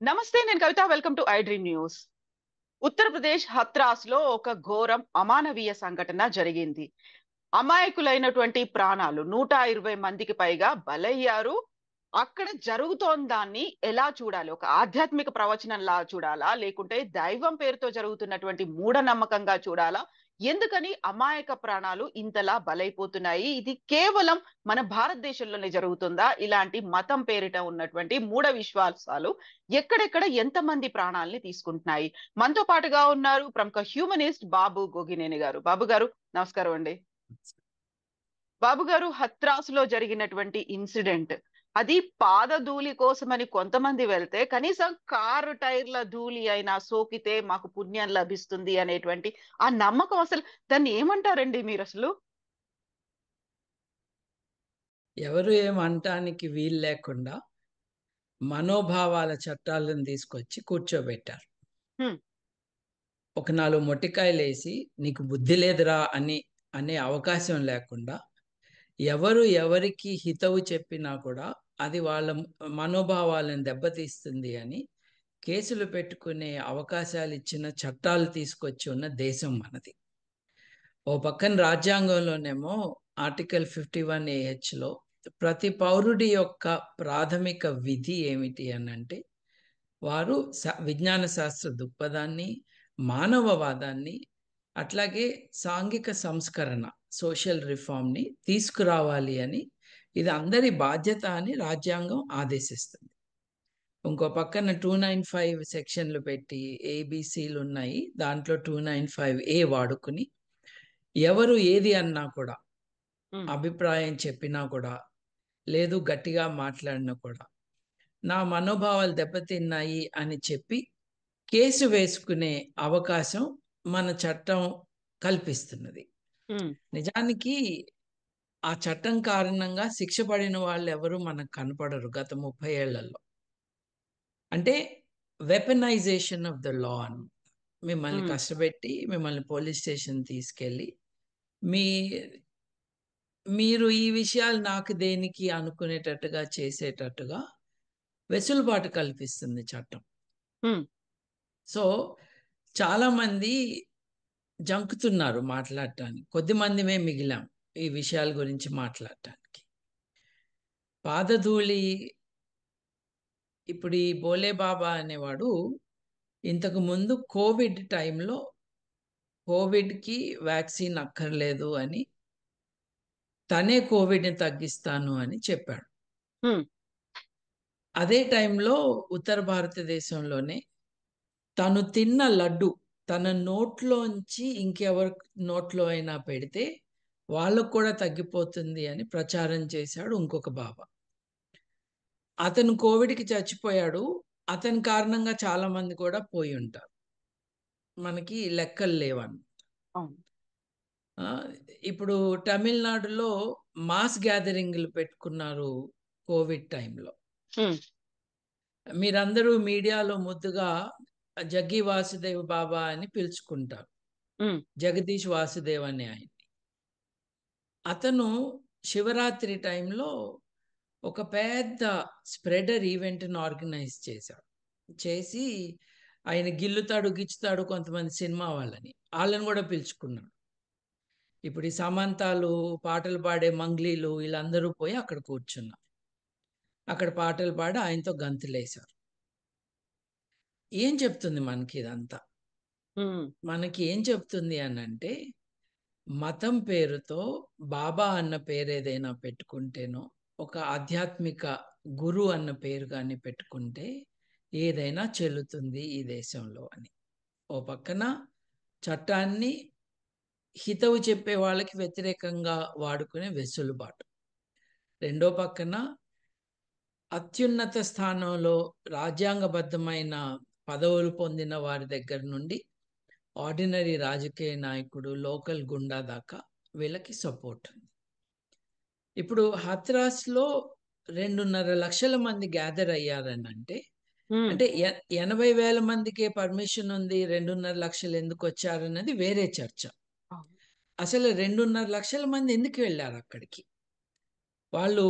నమస్తే, నేను Kavitha. Welcome to I dream news. Uttar Pradesh Hathras లో ఒక ఘోరం అమానవీయ సంఘటన జరిగింది. అమాయకులైనటువంటి ప్రాణాలు 120 మందికి పైగా బలయ్యారు. అక్కడ జరుగుతోన్న దాన్ని ఎలా చూడాలి? ఒక ఆధ్యాత్మిక ప్రవచనంలా చూడాలా? లేకుంటే దైవం పేరుతో జరుగుతున్నటువంటి మూఢనమ్మకంగా చూడాలా? ఎందుకని అమాయక ప్రాణాలు ఇంతలా బలైపోతున్నాయి? ఇది కేవలం మన భారతదేశంలోనే జరుగుతుందా? ఇలాంటి మతం పేరిట ఉన్నటువంటి మూఢ విశ్వాసాలు ఎక్కడెక్కడ ఎంతమంది ప్రాణాల్ని తీసుకుంటున్నాయి? మనతో పాటుగా ఉన్నారు ప్రముఖ హ్యూమనిస్ట్ బాబు గోగినేని గారు. బాబు గారు, నమస్కారం అండి. బాబు గారు, హత్రాస్ లో జరిగినటువంటి ఇన్సిడెంట్, అది పాదధూళి కోసమని కొంతమంది వెళ్తే, కనీసం కారు టైర్ల ధూళి అయినా సోకితే మాకు పుణ్యం లభిస్తుంది అనేటువంటి ఆ నమ్మకం, అసలు దాన్ని ఏమంటారండి మీరు అసలు? ఎవరు ఏమంటానికి వీలు లేకుండా మనోభావాల చట్టాలను తీసుకొచ్చి కూర్చోబెట్టారు. హ్మ్. ఒక 4 మొట్టికాయలేసి నీకు బుద్ధి లేదురా అనే అవకాశం లేకుండా ఎవరు ఎవరికి హితవు చెప్పినా కూడా అది వాళ్ళ మనోభావాలను దెబ్బతీస్తుంది అని కేసులు పెట్టుకునే అవకాశాలు ఇచ్చిన చట్టాలు తీసుకొచ్చి ఉన్న దేశం మనది. ఓ పక్కన రాజ్యాంగంలోనేమో ఆర్టికల్ 51AHలో ప్రతి పౌరుడి యొక్క ప్రాథమిక విధి ఏమిటి అనంటే, వారు విజ్ఞాన శాస్త్ర దృక్పథాన్ని, మానవవాదాన్ని, అట్లాగే సాంఘిక సంస్కరణ, సోషల్ రిఫార్మ్ని తీసుకురావాలి అని, ఇది అందరి బాధ్యత అని రాజ్యాంగం ఆదేశిస్తుంది. ఇంకో పక్కన 295 సెక్షన్లు పెట్టి ఏబిసిలు ఉన్నాయి. దాంట్లో 295A వాడుకుని ఎవరు ఏది అన్నా కూడా, అభిప్రాయం చెప్పినా కూడా, లేదు గట్టిగా మాట్లాడినా కూడా, నా మనోభావాలు దెబ్బతిన్నాయి అని చెప్పి కేసు వేసుకునే అవకాశం మన చట్టం కల్పిస్తున్నది. నిజానికి ఆ చట్టం కారణంగా శిక్ష పడిన వాళ్ళు ఎవరు మనకు కనపడరు గత 30 ఏళ్లలో. అంటే వెపనైజేషన్ ఆఫ్ ద లా అని. మిమ్మల్ని కష్టపెట్టి మిమ్మల్ని పోలీస్ స్టేషన్ తీసుకెళ్ళి మీ మీరు ఈ విషయాలు నాకు దేనికి అనుకునేటట్టుగా చేసేటట్టుగా వెసులుబాటు కల్పిస్తుంది చట్టం. సో చాలా మంది జంకుతున్నారు మాట్లాడటానికి. కొద్దిమందిమే మిగిలాం ఈ విషయాల గురించి మాట్లాడటానికి. పాదధూళి, ఇప్పుడు ఈ బోలే బాబా అనేవాడు ఇంతకు ముందు కోవిడ్ టైంలో కోవిడ్కి వ్యాక్సిన్ అక్కర్లేదు అని, తనే కోవిడ్ని తగ్గిస్తాను అని చెప్పాడు. అదే టైంలో ఉత్తర భారతదేశంలోనే తను తిన్న లడ్డు తన నోట్లోంచి ఇంకెవరి నోట్లో అయినా పెడితే వాళ్ళకు కూడా తగ్గిపోతుంది అని ప్రచారం చేశాడు ఇంకొక బాబా. అతను కోవిడ్కి చచ్చిపోయాడు. అతని కారణంగా చాలా మంది కూడా పోయి ఉంటారు. మనకి లెక్కలు లేవని. ఇప్పుడు తమిళనాడులో మాస్ గ్యాదరింగ్లు పెట్టుకున్నారు కోవిడ్ టైంలో. మీరందరూ మీడియాలో ముద్దుగా జగ్గి వాసుదేవ్ బాబా అని పిలుచుకుంటారు. జగదీష్ వాసుదేవ్ అనే ఆయన. అతను శివరాత్రి టైంలో ఒక పెద్ద స్ప్రెడర్ ఈవెంట్ని ఆర్గనైజ్ చేసి ఆయన గిల్లుతాడు గిచ్చుతాడు కొంతమంది సినిమా వాళ్ళని కూడా పిలుచుకున్నాడు. ఇప్పుడు ఈ సమంతాలు, పాటలు పాడే మంగ్లీలు వీళ్ళందరూ పోయి అక్కడ కూర్చున్నారు. అక్కడ పాటలు పాడి ఆయనతో గంతులేశారు. ఏం చెప్తుంది మనకి ఇదంతా? మనకి ఏం చెప్తుంది అనంటే, మతం పేరుతో బాబా అన్న పేరు ఏదైనా పెట్టుకుంటేనో, ఒక ఆధ్యాత్మిక గురు అన్న పేరు కానీ పెట్టుకుంటే ఏదైనా చెల్లుతుంది ఈ దేశంలో అని. ఓ పక్కన చట్టాన్ని హితవు చెప్పే వాళ్ళకి వ్యతిరేకంగా వాడుకునే వెసులుబాటు, రెండో పక్కన అత్యున్నత స్థానంలో రాజ్యాంగబద్ధమైన పదవులు పొందిన వారి దగ్గర నుండి ఆర్డినరీ రాజకీయ నాయకుడు, లోకల్ గుండా దాకా వీళ్ళకి సపోర్ట్ ఉంది. ఇప్పుడు హత్రాస్లో 2.5 లక్షల మంది గ్యాదర్ అయ్యారని అంటే 80,000 మందికే పర్మిషన్ ఉంది, 2.5 లక్షలు ఎందుకు వచ్చారన్నది వేరే చర్చ. అసలు 2.5 లక్షల మంది ఎందుకు వెళ్ళారు అక్కడికి? వాళ్ళు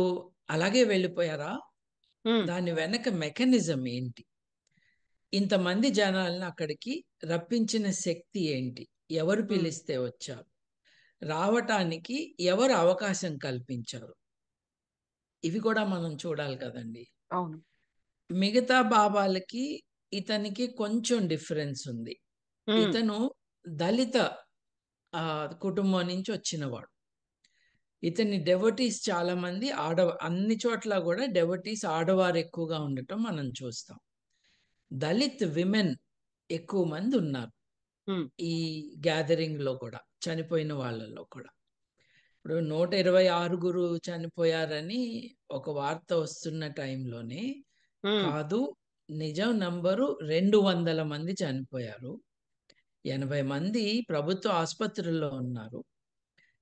అలాగే వెళ్ళిపోయారా? ఉమ్, దాని వెనక మెకానిజం ఏంటి? ఇంతమంది జనాలను అక్కడికి రప్పించిన శక్తి ఏంటి? ఎవరు ఉమ్, పిలిస్తే వచ్చారు? రావటానికి ఎవరు అవకాశం కల్పించారు? ఇవి కూడా మనం చూడాలి కదండి. అవును. మిగతా బాబాలకి ఇతనికి కొంచెం డిఫరెన్స్ ఉంది. ఉమ్, ఇతను దళిత కుటుంబం నుంచి వచ్చినవాడు. ఇతని డెవోటీస్ చాలా మంది అన్ని చోట్ల కూడా డెవోటీస్ ఆడవారు ఎక్కువగా ఉండటం మనం చూస్తాం. దళిత్ విమెన్ ఎక్కువ మంది ఉన్నారు ఉమ్, ఈ గ్యాదరింగ్ లో కూడా, చనిపోయిన వాళ్ళలో కూడా. ఇప్పుడు 126 చనిపోయారని ఒక వార్త వస్తున్న టైంలోనే ఉమ్, కాదు, నిజం నంబరు 200 మంది చనిపోయారు. 80 మంది ప్రభుత్వ ఆసుపత్రుల్లో ఉన్నారు.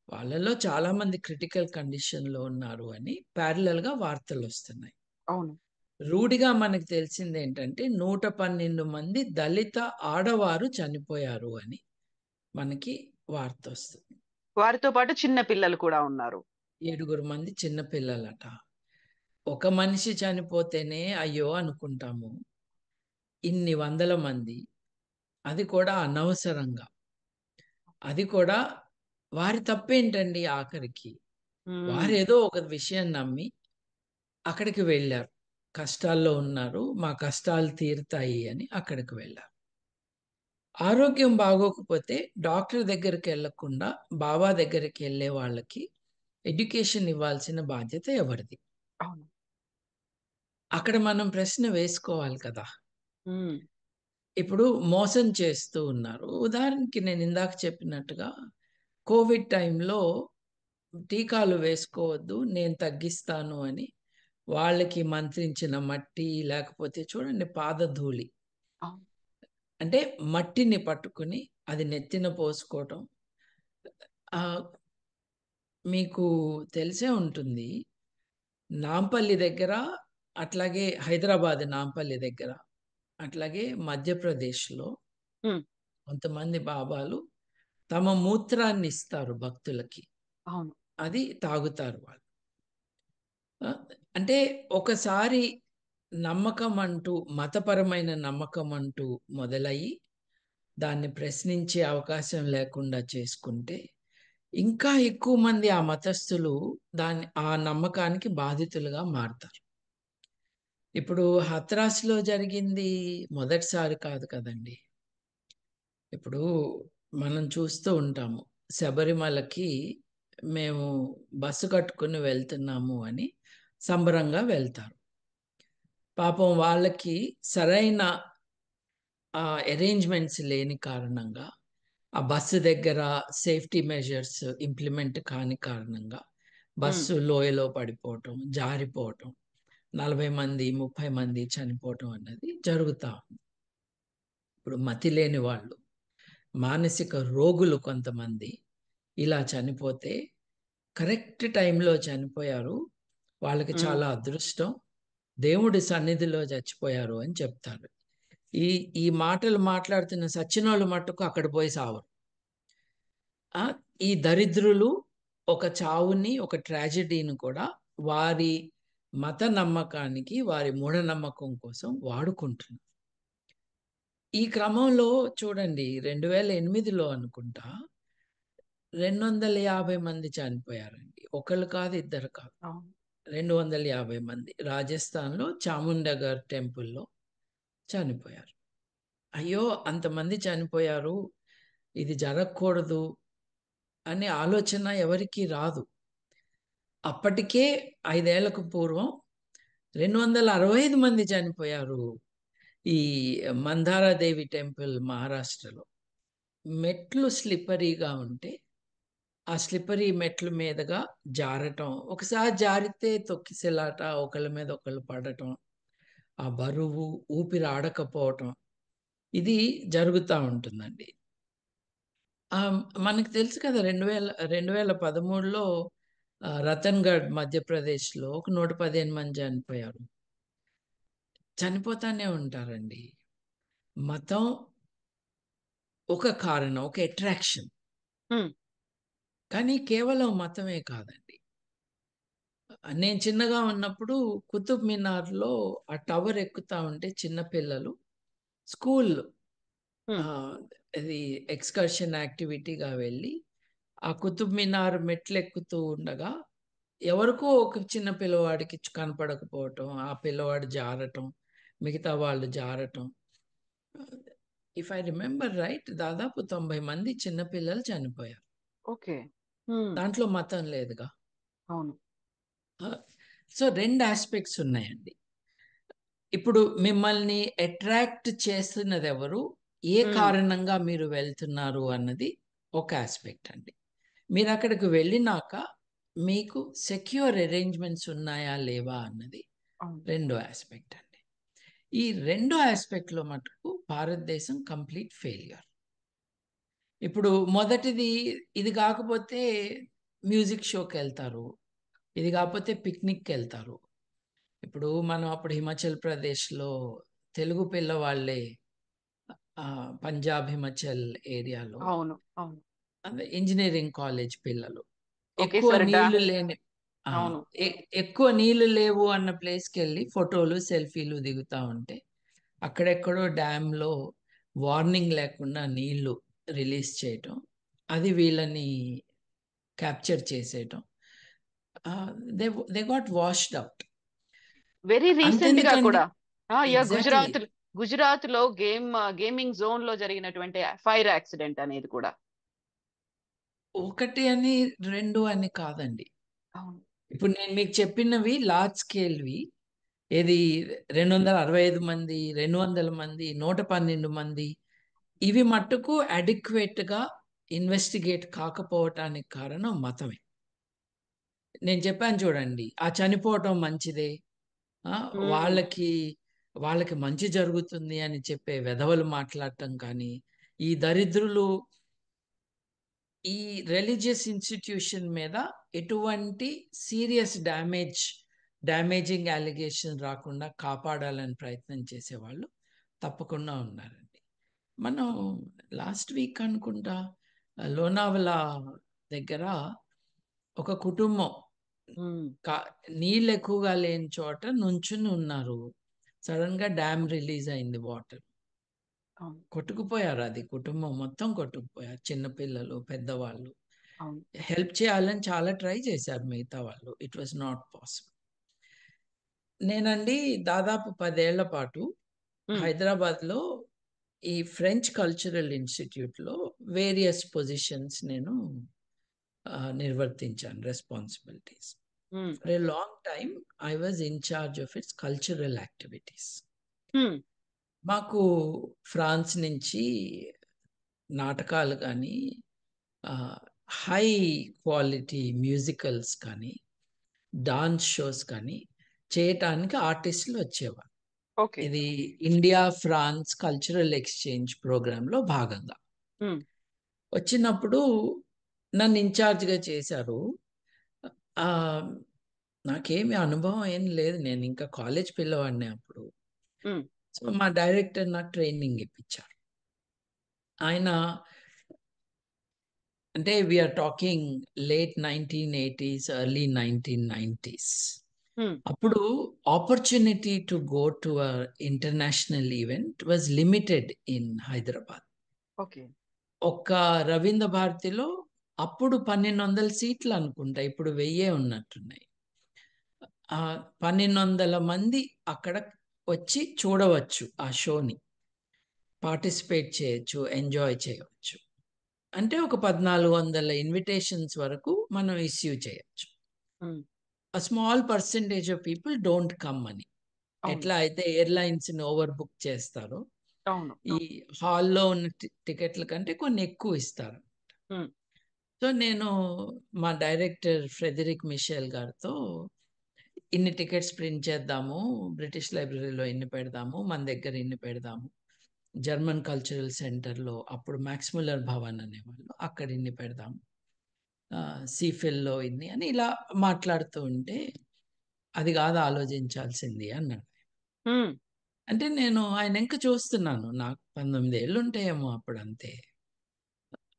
వాళ్ళలో చాలా మంది క్రిటికల్ కండిషన్ లో ఉన్నారు అని ప్యారలల్ గా వార్తలు వస్తున్నాయి. అవును. రూఢిగా మనకు తెలిసింది ఏంటంటే 112 మంది దళిత ఆడవారు చనిపోయారు అని మనకి వార్త వస్తుంది. వారితో పాటు చిన్న పిల్లలు కూడా ఉన్నారు. 7 మంది చిన్నపిల్లలట. ఒక మనిషి చనిపోతేనే అయ్యో అనుకుంటాము. ఇన్ని వందల మంది, అది కూడా అనవసరంగా. అది కూడా వారి తప్పేంటండి ఆఖరికి? ఉమ్, వారేదో ఒక విషయం నమ్మి అక్కడికి వెళ్ళారు. కష్టాల్లో ఉన్నారు, మా కష్టాలు తీరుతాయి అని అక్కడికి వెళ్ళారు. ఆరోగ్యం బాగోకపోతే డాక్టర్ దగ్గరికి వెళ్ళకుండా బాబా దగ్గరికి వెళ్ళే వాళ్ళకి ఎడ్యుకేషన్ ఇవ్వాల్సిన బాధ్యత ఎవరిది? అవును. అక్కడ మనం ప్రశ్న వేసుకోవాలి కదా. ఉమ్, ఇప్పుడు మోసం చేస్తూ ఉన్నారు. ఉదాహరణకి నేను ఇందాక చెప్పినట్టుగా కోవిడ్ టైంలో టీకాలు వేసుకోవద్దు, నేను తగ్గిస్తాను అని వాళ్ళకి మంత్రించిన మట్టి, లేకపోతే చూడండి పాదధూళి, అవును. అంటే మట్టిని పట్టుకుని అది నెత్తిన పోసుకోవటం. ఆ, మీకు తెలిసే ఉంటుంది, నాంపల్లి దగ్గర, అట్లాగే హైదరాబాద్ నాంపల్లి దగ్గర, అట్లాగే మధ్యప్రదేశ్లో ఉమ్, కొంతమంది బాబాలు తమ మూత్రాన్ని ఇస్తారు భక్తులకి. అవును. అది తాగుతారు వాళ్ళు. ఆ, అంటే ఒకసారి నమ్మకం అంటూ, మతపరమైన నమ్మకం అంటూ మొదలయ్యి దాన్ని ప్రశ్నించే అవకాశం లేకుండా చేసుకుంటే ఇంకా ఎక్కువ మంది ఆ మతస్థులు ఆ నమ్మకానికి బాధితులుగా మారుతారు. ఇప్పుడు హత్రాస్లో జరిగింది మొదటిసారి కాదు కదండి. ఇప్పుడు మనం చూస్తూ ఉంటాము, శబరిమలకి మేము బస్సు కట్టుకుని వెళ్తున్నాము అని సంబరంగా వెళ్తారు. పాపం వాళ్ళకి సరైన అరేంజ్మెంట్స్ లేని కారణంగా, ఆ బస్సు దగ్గర సేఫ్టీ మెజర్స్ ఇంప్లిమెంట్ కాని కారణంగా ఉమ్, బస్సు లోయలో పడిపోవటం, జారిపోవటం, 40 మంది 30 మంది చనిపోవటం అన్నది జరుగుతా ఉంది. ఇప్పుడు మతి లేని వాళ్ళు, మానసిక రోగులు కొంతమంది ఇలా చనిపోతే, కరెక్ట్ టైంలో చనిపోయారు, వాళ్ళకి ఉమ్, చాలా అదృష్టం, దేవుడి సన్నిధిలో చచ్చిపోయారు అని చెప్తారు. ఈ ఈ మాటలు మాట్లాడుతున్న సచ్చినోళ్ళు మట్టుకు అక్కడ పోయి సావరు. ఆ, ఈ దరిద్రులు ఒక చావుని, ఒక ట్రాజడీని కూడా వారి మత నమ్మకానికి, వారి మూఢనమ్మకం కోసం వాడుకుంటున్నారు. ఈ క్రమంలో చూడండి, 2008లో అనుకుంటా 250 మంది చనిపోయారండి. ఒకళ్ళు కాదు, ఇద్దరు కాదు, అవును. 250 మంది రాజస్థాన్లో చాముండగర్ టెంపుల్లో చనిపోయారు. అయ్యో అంతమంది చనిపోయారు, ఇది జరగకూడదు అనే ఆలోచన ఎవరికీ రాదు. అప్పటికే 5 ఏళ్లకు పూర్వం 265 మంది చనిపోయారు ఈ మందారాదేవి టెంపుల్ మహారాష్ట్రలో. మెట్లు స్లిప్పరీగా ఉంటే ఆ స్లిప్పరీ మెట్ల మీదుగా జారటం, ఒకసారి జారితే తొక్కిసలాట, ఒకళ్ళ మీద ఒకళ్ళు పడటం, ఆ బరువు, ఊపిరి ఆడకపోవటం, ఇది జరుగుతూ ఉంటుందండి. ఆ, మనకు తెలుసు కదా, 2013లో రతన్గఢ్ మధ్యప్రదేశ్లో ఒక 115 మంది చనిపోయారు. చనిపోతానే ఉంటారండి. మతం ఒక కారణం, ఒక అట్రాక్షన్. ఉమ్, కానీ కేవలం మతమే కాదండి. నేను చిన్నగా ఉన్నప్పుడు కుతుబ్ మినార్‌లో ఆ టవర్ ఎక్కుతా ఉంటే చిన్న పిల్లలు స్కూల్ హ్మ్. ఇది ఎక్స్‌కర్షన్ యాక్టివిటీగా వెళ్ళి, ఆ కుతుబ్ మినార్ మెట్లెక్కుతూ ఉండగా, ఎవరికో ఒక చిన్న పిల్లవాడికి కనపడకపోవటం, ఆ పిల్లవాడు జారటం, మిగతా వాళ్ళు జారటం. ఇఫ్ ఐ రిమెంబర్ రైట్ దాదాపు 90 మంది చిన్న పిల్లలు చనిపోయారు. ఓకే. హ్మ్. దాంట్లో మతం లేదుగా. అవును. ఆహ్, సో 2 యాస్పెక్ట్స్ ఉన్నాయండి. ఇప్పుడు మిమ్మల్ని అట్రాక్ట్ చేస్తున్నదెవరు? ఏ హ్మ్. కారణంగా మీరు వెళ్తున్నారు అన్నది ఒక యాస్పెక్ట్ అండి. మీరక్కడికి వెళ్ళినాక మీకు సెక్యూర్ అరేంజ్‌మెంట్స్ ఉన్నాయా? లేవా? అన్నది అవును. రెండో యాస్పెక్ట్ అండి. ఈ రెండో యాస్పెక్ట్‌లో మటుకు భారతదేశం కంప్లీట్ ఫెయిల్యూర్. ఇప్పుడు మొదటిది ఇది గాకపోతే మ్యూజిక్ షోకెళ్తారు. ఇది గాకపోతే పిక్నిక్‌కెళ్తారు. ఇప్పుడు మనం అప్పుడు హిమాచల్ ప్రదేశ్‌లో తెలుగు పిల్లవాళ్ళే పంజాబ్, హిమాచల్ ఏరియాలో అవును. అవును. అదే ఇంజినీరింగ్ కాలేజ్ పిల్లలు. ఎక్కువ ఒకేసారి నీళ్లు లేని ఆ! అవును. ఎ ఎక్కువ నీళ్లు లేవు అన్న ప్లేస్‌కెళ్ళి ఫోటోలు, సెల్ఫీలు దిగుతా ఉంటే, అక్కడెక్కడో డ్యామ్‌లో వార్నింగ్ లేకుండా నీళ్లు రిలీజ్ చేయటం. అది వీళ్ళని క్యాప్చర్ చేసేయటం. They they got washed out. Very రీసెంట్‌గా అంతెందుకండి కూడా యాహ్! ఎగ్జాక్ట్‌లీ. గుజరాత్‌లో గేమింగ్ జోన్‌లో జరిగినటువంటి ఫైర్ యాక్సిడెంట్ అనేది కూడా. 1 అని, 2 అని కాదండి. అవును. ఇప్పుడు నేను మీకు చెప్పినవి లార్జ్ స్కేల్‌వి. ఏది 265 మంది, 200 మంది, 112 మంది ఇవి మట్టుకు అడిక్వేట్‌గా ఇన్వెస్టిగేట్ కాకపోవటానికి కారణం మతమే. నేను చెప్పాను చూడండి. ఆ చనిపోవటం మంచిదే. ఆ! హ్మ్. వాళ్ళకి, వాళ్ళకి మంచి జరుగుతుంది అని చెప్పే వెధవలు మాట్లాడటం కానీ, ఈ దరిద్రులు ఈ రిలిజియస్ ఇన్‌స్టిట్యూషన్ మీద ఎటువంటి సీరియస్ డ్యామేజింగ్ అలిగేషన్ రాకుండా కాపాడాలని ప్రయత్నం చేసేవాళ్ళు తప్పకుండా ఉన్నారండి. మనం లాస్ట్ వీక్ అనుకుంటా లోనావలా దగ్గర ఒక కుటుంబం హ్మ్. క నీళ్ళెక్కువగా లేని చోట నుంచుని ఉన్నారు. సడెన్‌గా డ్యామ్ రిలీజ్ అయింది వాటర్. అవును. కొట్టుకుపోయారు అది కుటుంబం మొత్తం కొట్టుకుపోయారు. చిన్న పిల్లలు, పెద్దవాళ్ళు. అవును. హెల్ప్ చేయాలని చాలా ట్రై చేశారు మిగతా వాళ్ళు. It was not possible. నేనండి దాదాపు 10 ఏళ్ల పాటు హ్మ్. హైదరాబాద్‌లో ఈ ఫ్రెంచ్ కల్చరల్ ఇన్‌స్టిట్యూట్‌లో వేరియస్ పొజిషన్స్ నేను నిర్వర్తించాను రెస్పాన్సిబిలిటీస్. హ్మ్. For a long time I was in charge of it's cultural activities. హ్మ్. మాకు ఫ్రాన్స్ నుంచి నాటకాలు గానీ, ఆహ్, హై క్వాలిటీ మ్యూజికల్స్ కానీ, డాన్స్ షోస్ కానీ చేయటానికి ఆర్టిస్టులు వచ్చేవారు. ఓకే. ఇది ఇండియా, ఫ్రాన్స్ కల్చరల్ ఎక్స్‌చేంజ్ ప్రోగ్రామ్‌లో భాగంగా. హ్మ్. వచ్చినప్పుడు నన్ను ఇన్‌చార్జ్‌గా చేశారు. ఆహ్, నాకేమి అనుభవం ఏం లేదు. నేనింకా కాలేజ్ పిల్లవాడినే అప్పుడు. హ్మ్. సో, మా డైరెక్టర్ నాకు ట్రైనింగ్ ఇప్పించారు. ఆయన అంటే వి ఆర్ టాకింగ్ లేట్ 1980స్, ఎర్లీ 1990స్. హ్మ్. అప్పుడు opportunity to go to a international event was limited in Hyderabad. Okay. ఒక్క రవీంద్ర భారతిలో అప్పుడు 1200 సీట్లు అనుకుంటా. ఇప్పుడు 1000 ఉన్నట్టున్నాయి. 1200 మంది అక్కడ వచ్చి చూడవచ్చు ఆ షోని. పార్టిసిపేట్ చేయొచ్చు, ఎంజాయ్ చేయవచ్చు. అంటే ఒక 1400 ఇన్విటేషన్స్ వరకు మనం ఇష్యూ చేయొచ్చు. హ్మ్. Small percentage of people don't come అని. అవును. ఎట్లా అయితే ఎయిర్‌లైన్స్‌ని ఓవర్ బుక్ చేస్తారో, అవును. ఈ హాల్‌లో ఉన్న టికెట్ల కంటే కొన్ని ఎక్కువ ఇస్తారు. హ్మ్. సో, నేను మా డైరెక్టర్ ఫ్రెడరిక్ మిషెల్ గారితో ఇన్ని టికెట్స్ ప్రింట్ చేద్దాము. బ్రిటిష్ లైబ్రరీలో ఇన్ని పెడదాము. మన దగ్గర ఇన్ని పెడదాము. జర్మన్ కల్చరల్ సెంటర్‌లో అప్పుడు మాక్స్ ముల్లర్ భవన్ అనేవాళ్ళు. అక్కడ ఇన్ని పెడదాం. సీఫిల్‌లో ఇన్ని అని ఇలా మాట్లాడుతూ ఉంటే, అది కాదు ఆలోచించాల్సింది అన్నాడు. హ్మ్. అంటే నేను ఆయనెంక చూస్తున్నాను. నాకు 19 ఏళ్లుంటాయేమో అప్పుడంతే.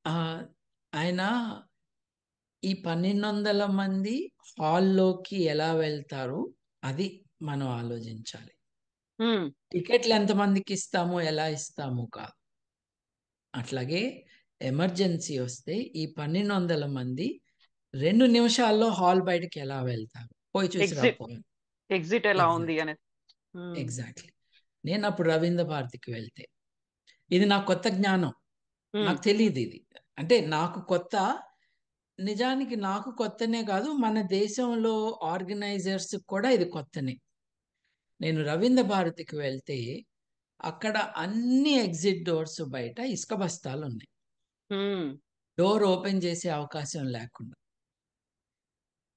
ఆహ్, ఆయన ఈ 1200 మంది హాల్లోకి ఎలా వెళ్తారు అది మనం ఆలోచించాలి. ఉమ్, టికెట్లు ఎంతమందికి ఇస్తామో ఎలా ఇస్తామో కాదు. అట్లాగే ఎమర్జెన్సీ వస్తే ఈ 1200 మంది 2 నిమిషాల్లో హాల్ బయటకి ఎలా వెళ్తారు? పోయి చూసి ఎగ్జిట్ రాపో. ఎగ్జిట్ ఎలా ఉంది ఎగ్జాక్ట్లీ. అనేది. ఉమ్, ఎగ్జాక్ట్లీ. నేను అప్పుడు రవీంద్ర భారతికి వెళ్తే ఇది నాకు కొత్త జ్ఞానం. ఉమ్, నాకు తెలియదు ఇది. అంటే నాకు కొత్త, నిజానికి నాకు కొత్తనే కాదు, మన దేశంలో ఆర్గనైజర్స్ కూడా ఇది కొత్తనే. నేను రవీంద్ర భారతికి వెళ్తే అక్కడ అన్ని ఎగ్జిట్ డోర్స్ బయట ఇసుక బస్తాలు ఉన్నాయి. ఉమ్, డోర్ ఓపెన్ చేసే అవకాశం లేకుండా.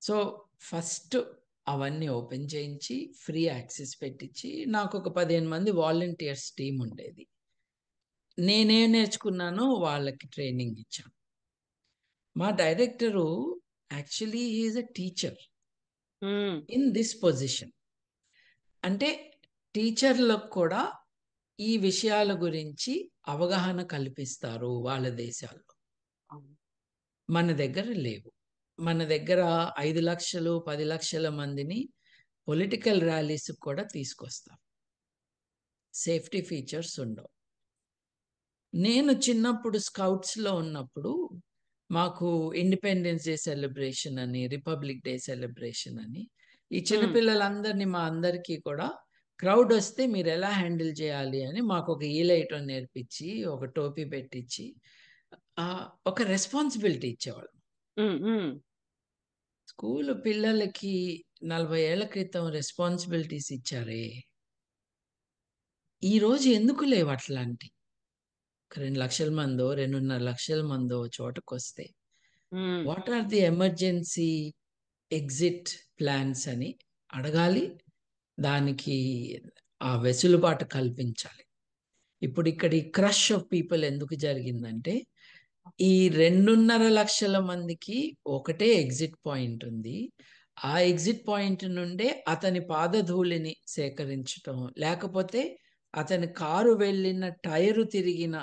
సో ఫస్ట్ అవన్నీ ఓపెన్ చేయించి ఫ్రీ యాక్సెస్ పెట్టించి నాకు ఒక 15 మంది వాలంటీర్స్ టీం ఉండేది. నేనేం నేర్చుకున్నానో వాళ్ళకి ట్రైనింగ్ ఇచ్చాను. మా director actually is a teacher um, in this position. అంటే టీచర్లకు కూడా ఈ విషయాల గురించి అవగాహన కల్పిస్తారు వాళ్ళ దేశాల్లో. అవును. మన దగ్గర లేవు. మన దగ్గర 5 లక్షలు 10 లక్షల మందిని పొలిటికల్ ర్యాలీస్ కూడా తీసుకొస్తాం. సేఫ్టీ ఫీచర్స్ ఉండవు. నేను చిన్నప్పుడు స్కౌట్స్లో ఉన్నప్పుడు మాకు ఇండిపెండెన్స్ డే సెలబ్రేషన్ అని, రిపబ్లిక్ డే సెలబ్రేషన్ అని, ఈ ఉమ్, చిన్నపిల్లలందరినీ మా అందరికీ కూడా క్రౌడ్ వస్తే మీరు ఎలా హ్యాండిల్ చేయాలి అని మాకు ఒక ఈలైటం నేర్పించి ఒక టోపీ పెట్టించి ఒక రెస్పాన్సిబిలిటీ ఇచ్చేవాళ్ళు. ఉమ్, ఉమ్, స్కూల్ పిల్లలకి 40 ఏళ్ల క్రితం రెస్పాన్సిబిలిటీస్ ఇచ్చారే, ఈ రోజు ఎందుకు లేవు అట్లాంటి? 2 లక్షల మందో 2.5 లక్షల మందో చోటకు వస్తే um, what are the emergency exit plans అని అడగాలి. దానికి ఆ వెసులుబాటు కల్పించాలి. ఇప్పుడు ఇక్కడ ఈ క్రష్ ఆఫ్ పీపుల్ ఎందుకు జరిగిందంటే ఈ 2.5 లక్షల మందికి ఒకటే ఎగ్జిట్ పాయింట్ ఉంది. ఆ ఎగ్జిట్ పాయింట్ నుండే అతని పాదధూళిని సేకరించటం, లేకపోతే అతని కారు వెళ్ళిన టైరు తిరిగిన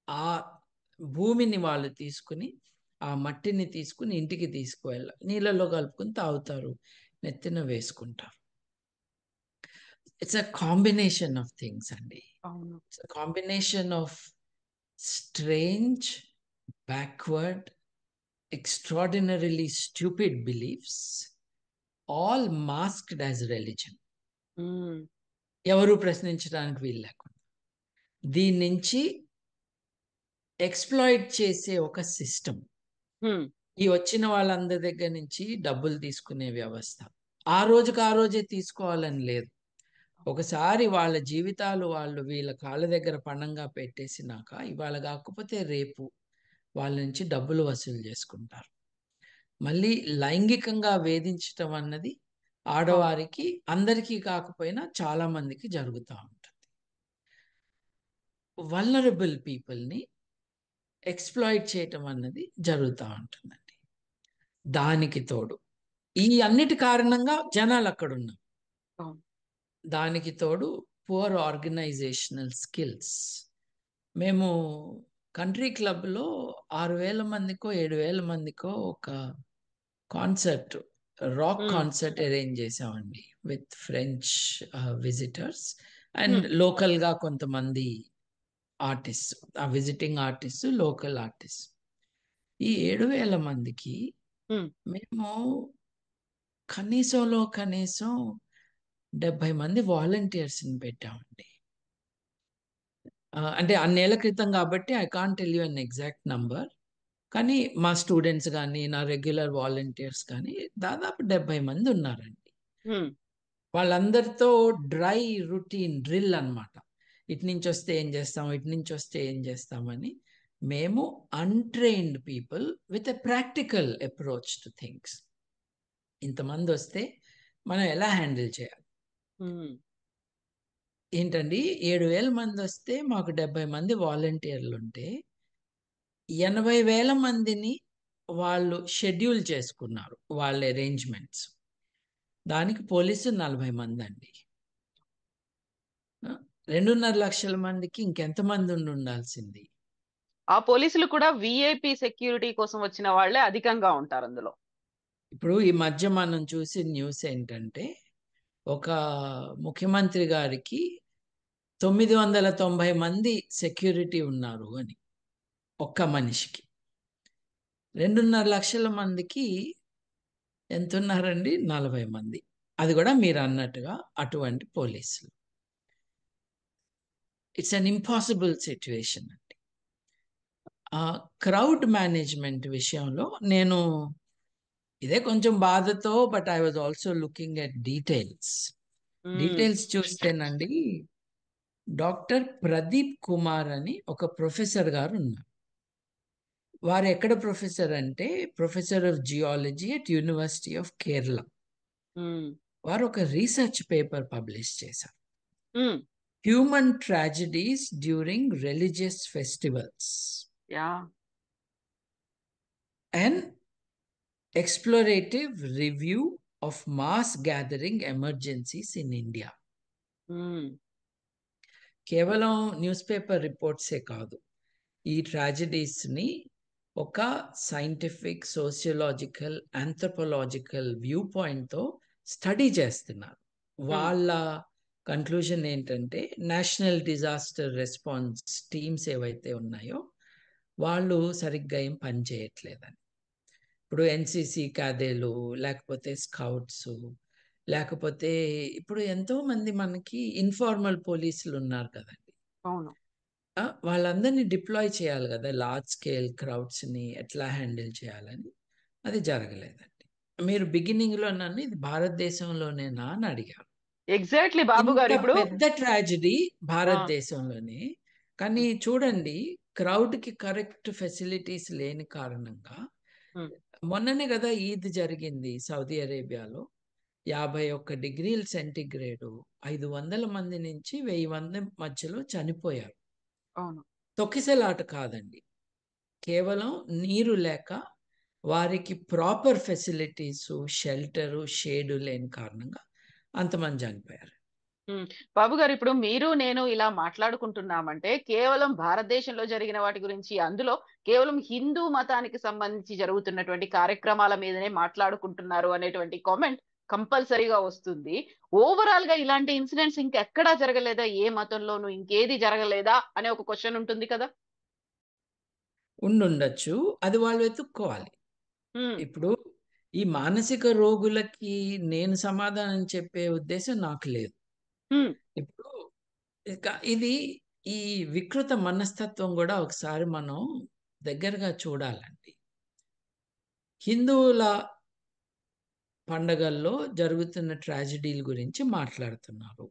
ఆ భూమిని వాళ్ళు తీసుకుని, ఆ మట్టిని తీసుకుని ఇంటికి తీసుకువెళ్ళాలి. నీళ్ళలో కలుపుకొని తాగుతారు, నెత్తిన వేసుకుంటారు. It's a combination of things అండి. అవును. It's a combination of strange, backward, extraordinarily stupid beliefs, all masked as religion. ఉమ్, ఎవరు ప్రశ్నించడానికి వీలు లేకుండా దీని నుంచి ఎక్స్ప్లాయిట్ చేసే ఒక సిస్టమ్. ఉమ్, ఈ వచ్చిన వాళ్ళందరి దగ్గర నుంచి డబ్బులు తీసుకునే వ్యవస్థ. ఆ రోజుకి ఆ రోజే తీసుకోవాలని లేదు. ఒకసారి వాళ్ళ జీవితాలు వాళ్ళు వీళ్ళ కాళ్ళ దగ్గర పణంగా పెట్టేసినాక ఇవాళ కాకపోతే రేపు వాళ్ళ నుంచి డబ్బులు వసూలు చేసుకుంటారు. మళ్ళీ లైంగికంగా వేధించటం అన్నది అవును. ఆడవారికి అందరికీ కాకపోయినా చాలా మందికి జరుగుతూ ఉంటుంది. వల్నరబుల్ పీపుల్ని ఎక్స్ప్లాయిట్ చేయటం అన్నది జరుగుతూ ఉంటుందండి. దానికి తోడు ఈ అన్నిటి కారణంగా జనాలు అక్కడ ఉన్నారు. అవును. దానికి తోడు పువర్ ఆర్గనైజేషనల్ స్కిల్స్. మేము కంట్రీ క్లబ్లో 6,000 మందికో 7,000 మందికో ఒక కాన్సర్ట్, రాక్ ఉమ్, కాన్సర్ట్ అరేంజ్ చేసామండి విత్ ఫ్రెంచ్ విజిటర్స్ అండ్ ఉమ్, లోకల్గా కొంతమంది ఆర్టిస్ట్, ఆ విజిటింగ్ ఆర్టిస్ట్, లోకల్ ఆర్టిస్ట్. ఈ 7,000 మందికి ఉమ్, మేము కనీసంలో కనీసం 70 మంది వాలంటీర్స్ని పెట్టామండి. అంటే అన్నేళ్ల క్రితం కాబట్టి I can't tell you an exact number. కానీ మా స్టూడెంట్స్ కానీ నా రెగ్యులర్ వాలంటీర్స్ కానీ దాదాపు 70 మంది ఉన్నారండి. ఉమ్, వాళ్ళందరితో డ్రై రొటీన్ డ్రిల్ అన్నమాట. ఇటు నుంచి వస్తే ఏం చేస్తాం, ఇటు నుంచి వస్తే ఏం చేస్తామని. మేము untrained people with a practical approach to things. ఇంతమంది వస్తే మనం ఎలా హ్యాండిల్ చేయాలి ఉమ్, ఏంటండి. 7,000 మంది వస్తే మాకు 70 మంది వాలంటీర్లు ఉంటే 80,000 మందిని వాళ్ళు షెడ్యూల్ చేసుకున్నారు వాళ్ళ అరేంజ్మెంట్స్. దానికి పోలీసు 40 మంది అండి. 2.5 లక్షల మందికి ఇంకెంతమంది ఉండాల్సింది. ఆ పోలీసులు కూడా విఐపి సెక్యూరిటీ కోసం వచ్చిన వాళ్ళే అధికంగా ఉంటారు అందులో. ఇప్పుడు ఈ మధ్య మనం చూసిన న్యూస్ ఏంటంటే, ఒక ముఖ్యమంత్రి గారికి 990 మంది సెక్యూరిటీ ఉన్నారు అని, ఒక్క మనిషికి. 2.5 లక్షల మందికి ఎంతున్నారండి? 40 మంది. అది కూడా మీరు అన్నట్టుగా అటువంటి పోలీసులు. ఇట్స్ అన్ ఇంపాసిబుల్ సిట్యుయేషన్ అండి. క్రౌడ్ మేనేజ్మెంట్ విషయంలో నేను ఇదే కొంచెం బాధతో, but I was also looking at details. Details చూస్తేనండి, డాక్టర్ ప్రదీప్ కుమార్ అని ఒక ప్రొఫెసర్ గారు ఉన్నారు. వారు ఎక్కడ ప్రొఫెసర్ అంటే, professor of geology at university of Kerala. వారు ఒక రీసెర్చ్ పేపర్ పబ్లిష్ చేశారు. Human tragedies during religious festivals and explorative review of mass gathering emergencies in India. కేవలం న్యూస్ పేపర్ రిపోర్ట్సే కాదు, ఈ ట్రాజడీస్ని ఒక సైంటిఫిక్, సోషియలాజికల్, ఆంథ్రోపోలాజికల్ వ్యూ పాయింట్తో స్టడీ చేస్తున్నారు. వాళ్ళ కన్క్లూజన్ ఏంటంటే, నేషనల్ డిజాస్టర్ రెస్పాన్స్ టీమ్స్ ఏవైతే ఉన్నాయో వాళ్ళు సరిగ్గా ఏం పని చేయట్లేదని. ఇప్పుడు ఎన్సిసి క్యాడేలు, లేకపోతే స్కౌట్స్, లేకపోతే ఇప్పుడు ఎంతోమంది మనకి ఇన్ఫార్మల్ పోలీసులు ఉన్నారు కదండి. అవును. వాళ్ళందరినీ డిప్లాయ్ చేయాలి కదా, లార్జ్ స్కేల్ క్రౌడ్స్ని ఎట్లా హ్యాండిల్ చేయాలని. అది జరగలేదండి. మీరు బిగినింగ్లో నన్ను ఇది భారతదేశంలోనేనా అని అడిగారు. ఎగ్జాక్ట్లీ బాబు ఇంత గారు. ఇప్పుడు పెద్ద ట్రాజడీ భారతదేశంలోనే, కానీ చూడండి, క్రౌడ్కి కరెక్ట్ ఫెసిలిటీస్ లేని కారణంగా మొన్ననే కదా ఈద్ జరిగింది సౌదీ అరేబియాలో. 51 డిగ్రీల సెంటిగ్రేడు, 500 మంది నుంచి 1000 మంది మధ్యలో చనిపోయారు. అవును. తొక్కిసలాట కాదండి, కేవలం నీరు లేక వారికి ప్రాపర్ ఫెసిలిటీస్, షెల్టరు, షేడు లేని కారణంగా అంతమంది చనిపోయారు. బాబు గారు, ఇప్పుడు మీరు నేను ఇలా మాట్లాడుకుంటున్నామంటే కేవలం భారతదేశంలో జరిగిన వాటి గురించి, అందులో కేవలం హిందూ మతానికి సంబంధించి జరుగుతున్నటువంటి కార్యక్రమాల మీదనే మాట్లాడుకుంటున్నారు అనేటువంటి కామెంట్ కంపల్సరీగా వస్తుంది. ఓవరాల్ గా ఇలాంటి ఇన్సిడెంట్స్ ఇంకెక్కడా జరగలేదా? ఏ మతంలోనూ ఇంకేది జరగలేదా అనే ఒక క్వశ్చన్ ఉంటుంది కదా. ఉండుండొచ్చు, అది వాళ్ళు వెతుక్కోవాలి. ఇప్పుడు ఈ మానసిక రోగులకి నేను సమాధానం చెప్పే ఉద్దేశం నాకు లేదు. ఇప్పుడు ఇది ఈ వికృత మనస్తత్వం కూడా ఒకసారి మనం దగ్గరగా చూడాలండి. హిందువుల పండగల్లో జరుగుతున్న ట్రాజడీల గురించి మాట్లాడుతున్నారు.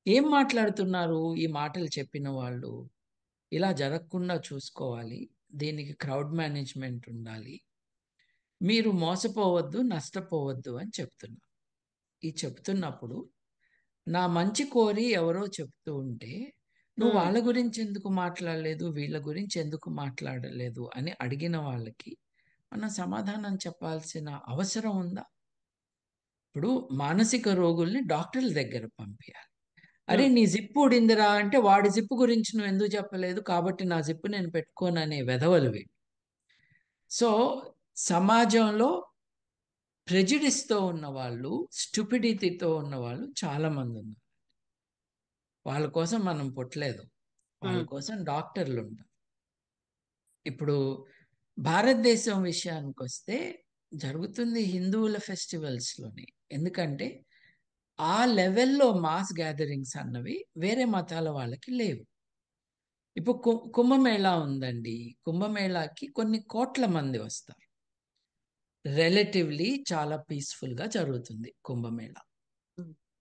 ఏం మాట్లాడుతున్నారు ఈ మాటలు చెప్పిన వాళ్ళు? ఇలా జరగకుండా చూసుకోవాలి, దీనికి క్రౌడ్ మేనేజ్మెంట్ ఉండాలి, మీరు మోసపోవద్దు, నష్టపోవద్దు అని చెప్తున్నారు. ఈ చెప్తున్నప్పుడు నా మంచి కోరి ఎవరో చెప్తూ ఉంటే, నువ్వు వాళ్ళ గురించి ఎందుకు మాట్లాడలేదు, వీళ్ళ గురించి ఎందుకు మాట్లాడలేదు అని అడిగిన వాళ్ళకి మనం సమాధానం చెప్పాల్సిన అవసరం ఉందా? ఇప్పుడు మానసిక రోగుల్ని డాక్టర్ల దగ్గర పంపించాలి. అరే నీ జిప్పు ఊడిందిరా అంటే, వాడి జిప్పు గురించి నువ్వు ఎందుకు చెప్పలేదు, కాబట్టి నా జిప్పు నేను పెట్టుకోననే వెధవలువి. సో సమాజంలో ప్రెజుడిస్తో ఉన్న వాళ్ళు, స్టూపిడిటీతో ఉన్న వాళ్ళు చాలా మంది ఉన్నారు. వాళ్ళ కోసం మనం పుట్టలేదు, వాళ్ళ కోసం డాక్టర్లు ఉంటారు. ఇప్పుడు భారతదేశం విషయానికి వస్తే జరుగుతుంది హిందువుల ఫెస్టివల్స్లోనే. ఎందుకంటే ఆ లెవెల్లో మాస్ గ్యాదరింగ్స్ అన్నవి వేరే మతాల వాళ్ళకి లేవు. ఇప్పుడు కుంభమేళా ఉందండి, కుంభమేళాకి కొన్ని కోట్ల మంది వస్తారు. రిలేటివ్లీ చాలా పీస్ఫుల్గా జరుగుతుంది కుంభమేళా.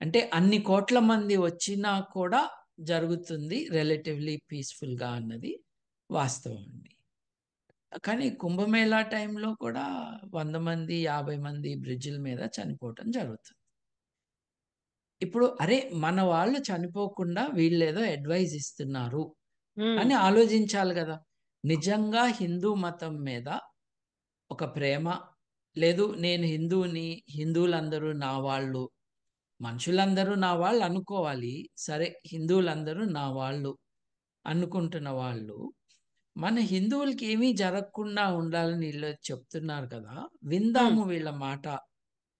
అంటే అన్ని కోట్ల మంది వచ్చినా కూడా జరుగుతుంది రిలేటివ్లీ పీస్ఫుల్గా అన్నది వాస్తవం అండి. కానీ కుంభమేళా టైంలో కూడా 100 మంది, 50 మంది బ్రిడ్జిల మీద చనిపోవటం జరుగుతుంది. ఇప్పుడు అరే మన వాళ్ళు చనిపోకుండా వీళ్ళేదో అడ్వైజ్ ఇస్తున్నారు అని ఆలోచించాలి కదా. నిజంగా హిందూ మతం మీద ఒక ప్రేమ లేదు, నేను హిందువుని, హిందువులందరూ నా వాళ్ళు, మనుషులందరూ నా వాళ్ళు అనుకోవాలి, సరే హిందువులందరూ నా వాళ్ళు అనుకుంటున్న వాళ్ళు మన హిందువులకి ఏమీ జరగకుండా ఉండాలని వీళ్ళు చెప్తున్నారు కదా, ఉమ్, విందాము వీళ్ళ మాట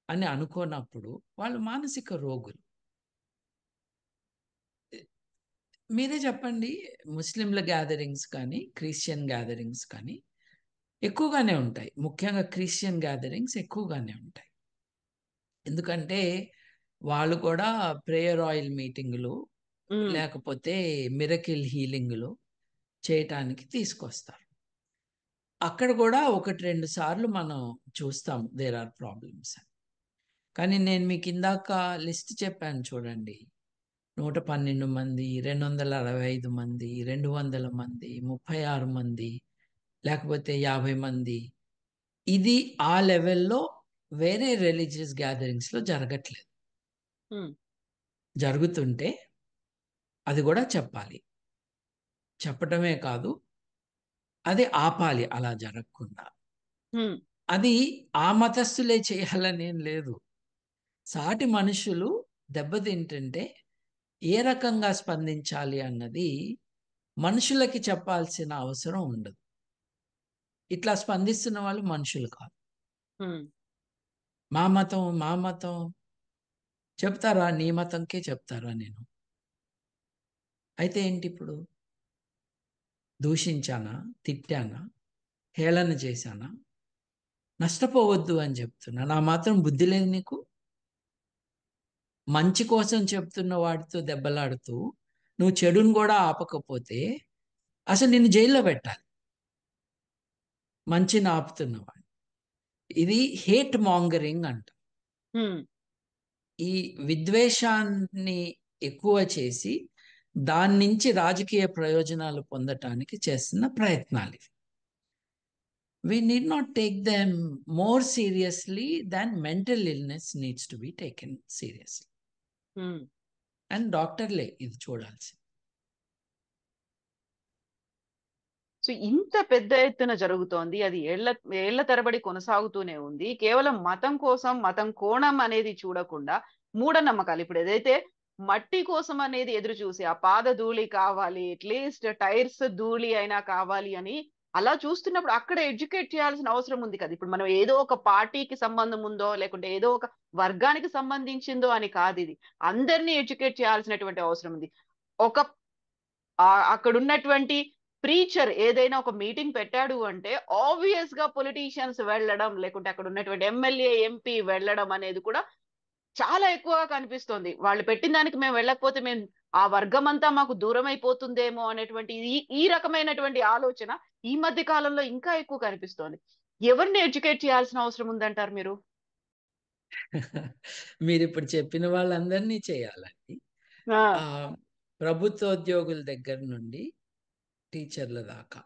అని అనుకోనప్పుడు వాళ్ళు మానసిక రోగులు. మీరే చెప్పండి, ముస్లింల గ్యాదరింగ్స్ కానీ క్రిస్టియన్ గ్యాదరింగ్స్ కానీ ఎక్కువగానే ఉంటాయి. ముఖ్యంగా క్రిస్టియన్ గ్యాదరింగ్స్ ఎక్కువగానే ఉంటాయి. ఎందుకంటే వాళ్ళు కూడా ప్రేయర్ ఆయిల్ మీటింగులు ఉమ్, లేకపోతే మిరకిల్ హీలింగులు చేయటానికి తీసుకొస్తారు. అక్కడ కూడా ఒకటి రెండు సార్లు మనం చూస్తాం దేర్ ఆర్ ప్రాబ్లమ్స్. కానీ నేను మీకు ఇందాక లిస్ట్ చెప్పాను చూడండి, 112 మంది, 265 మంది, 200 మంది, 36 మంది, లేకపోతే 50 మంది, ఇది ఆ లెవెల్లో వేరే రిలీజియస్ గ్యాదరింగ్స్లో జరగట్లేదు. ఉమ్, జరుగుతుంటే అది కూడా చెప్పాలి. చెప్పటమే కాదు, అది ఆపాలి అలా జరగకుండా. ఉమ్, అది ఆ మతస్థులే చేయాలనేం లేదు. సాటి మనుషులు దెబ్బతింటుంటే ఏ రకంగా స్పందించాలి అన్నది మనుషులకి చెప్పాల్సిన అవసరం ఉండదు. ఇట్లా స్పందిస్తున్న వాళ్ళు మనుషులు కాదు. ఉమ్. మా మతం మా మతం చెప్తారా? నీ మతంకే చెప్తారా నేను? అయితే ఏంటి ఇప్పుడు? దూషించానా, తిట్టానా, హేళన చేశానా? నష్టపోవద్దు అని చెప్తున్నా. నా మాత్రం బుద్ధి లేదు నీకు? మంచి కోసం చెప్తున్న వాడితో దెబ్బలాడుతూ నువ్వు చెడుని కూడా ఆపకపోతే అసలు నిన్ను జైల్లో పెట్టాలి, మంచిని ఆపుతున్నవాడు. ఇది హేట్ మాంగరింగ్ అంట. ఉమ్. ఈ విద్వేషాన్ని ఎక్కువ చేసి దాని నుంచి రాజకీయ ప్రయోజనాలు పొందటానికి చేస్తున్న ప్రయత్నాలు ఇవి. We need not take them more seriously than mental illness needs to be taken seriously. Um. And డాక్టర్లే ఇది చూడాల్సి. సో ఇంత పెద్ద ఎత్తున జరుగుతోంది, అది ఏళ్ల తరబడి కొనసాగుతూనే ఉంది. కేవలం మతం కోసం, మతం కోణం అనేది చూడకుండా మూఢనమ్మకాలు, ఇప్పుడు ఏదైతే మట్టి కోసం అనేది ఎదురు చూసి ఆ పాద ధూళి కావాలి, అట్లీస్ట్ టైర్స్ ధూళి అయినా కావాలి అని అలా చూస్తున్నప్పుడు అక్కడ ఎడ్యుకేట్ చేయాల్సిన అవసరం ఉంది కదా. ఇప్పుడు మనం ఏదో ఒక పార్టీకి సంబంధం ఉందో లేకుంటే ఏదో ఒక వర్గానికి సంబంధించిందో అని కాదు, ఇది అందరినీ ఎడ్యుకేట్ చేయాల్సినటువంటి అవసరం ఉంది. ఒక అక్కడ ఉన్నటువంటి ప్రీచర్ ఏదైనా ఒక మీటింగ్ పెట్టాడు అంటే ఆబ్వియస్ గా పొలిటీషియన్స్ వెళ్ళడం, లేకుంటే అక్కడ ఉన్నటువంటి ఎమ్మెల్యే ఎంపీ వెళ్ళడం అనేది కూడా చాలా ఎక్కువగా కనిపిస్తోంది. వాళ్ళు పెట్టిన దానికి మేము వెళ్ళకపోతే మేము ఆ వర్గం అంతా మాకు దూరం అయిపోతుందేమో అనేటువంటి ఈ రకమైనటువంటి ఆలోచన ఈ మధ్య కాలంలో ఇంకా ఎక్కువ కనిపిస్తోంది. ఎవరిని ఎడ్యుకేట్ చేయాల్సిన అవసరం ఉందంటారు మీరు? మీరు ఇప్పుడు చెప్పిన వాళ్ళందరినీ చేయాలండి. ఆ, ఆ ప్రభుత్వోద్యోగుల దగ్గర నుండి టీచర్ల దాకా,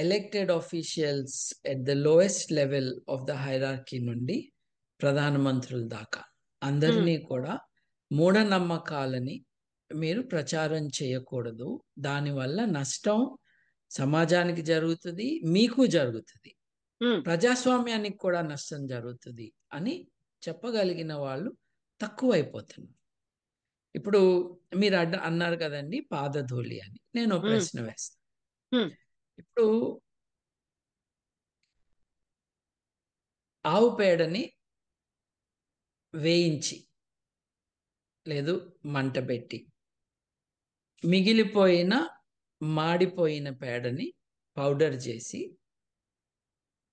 elected officials at the lowest level of the hierarchy నుండి ప్రధానమంత్రుల దాకా ఉమ్, అందరినీ కూడా మూఢనమ్మకాలని మీరు ప్రచారం చేయకూడదు. దానివల్ల నష్టం సమాజానికి జరుగుతుంది, మీకు జరుగుతుంది, ఉమ్, ప్రజాస్వామ్యానికి కూడా నష్టం జరుగుతుంది అని చెప్పగలిగిన వాళ్ళు తక్కువైపోతున్నారు. ఇప్పుడు మీరు అన్నారు కదండి పాదధూళి అని, నేను ఉమ్, ప్రశ్న వేస్తాను. ఉమ్, ఇప్పుడు ఆవు పేడని వేయించి లేదు మంట పెట్టి మిగిలిపోయిన మాడిపోయిన పేడని పౌడర్ చేసి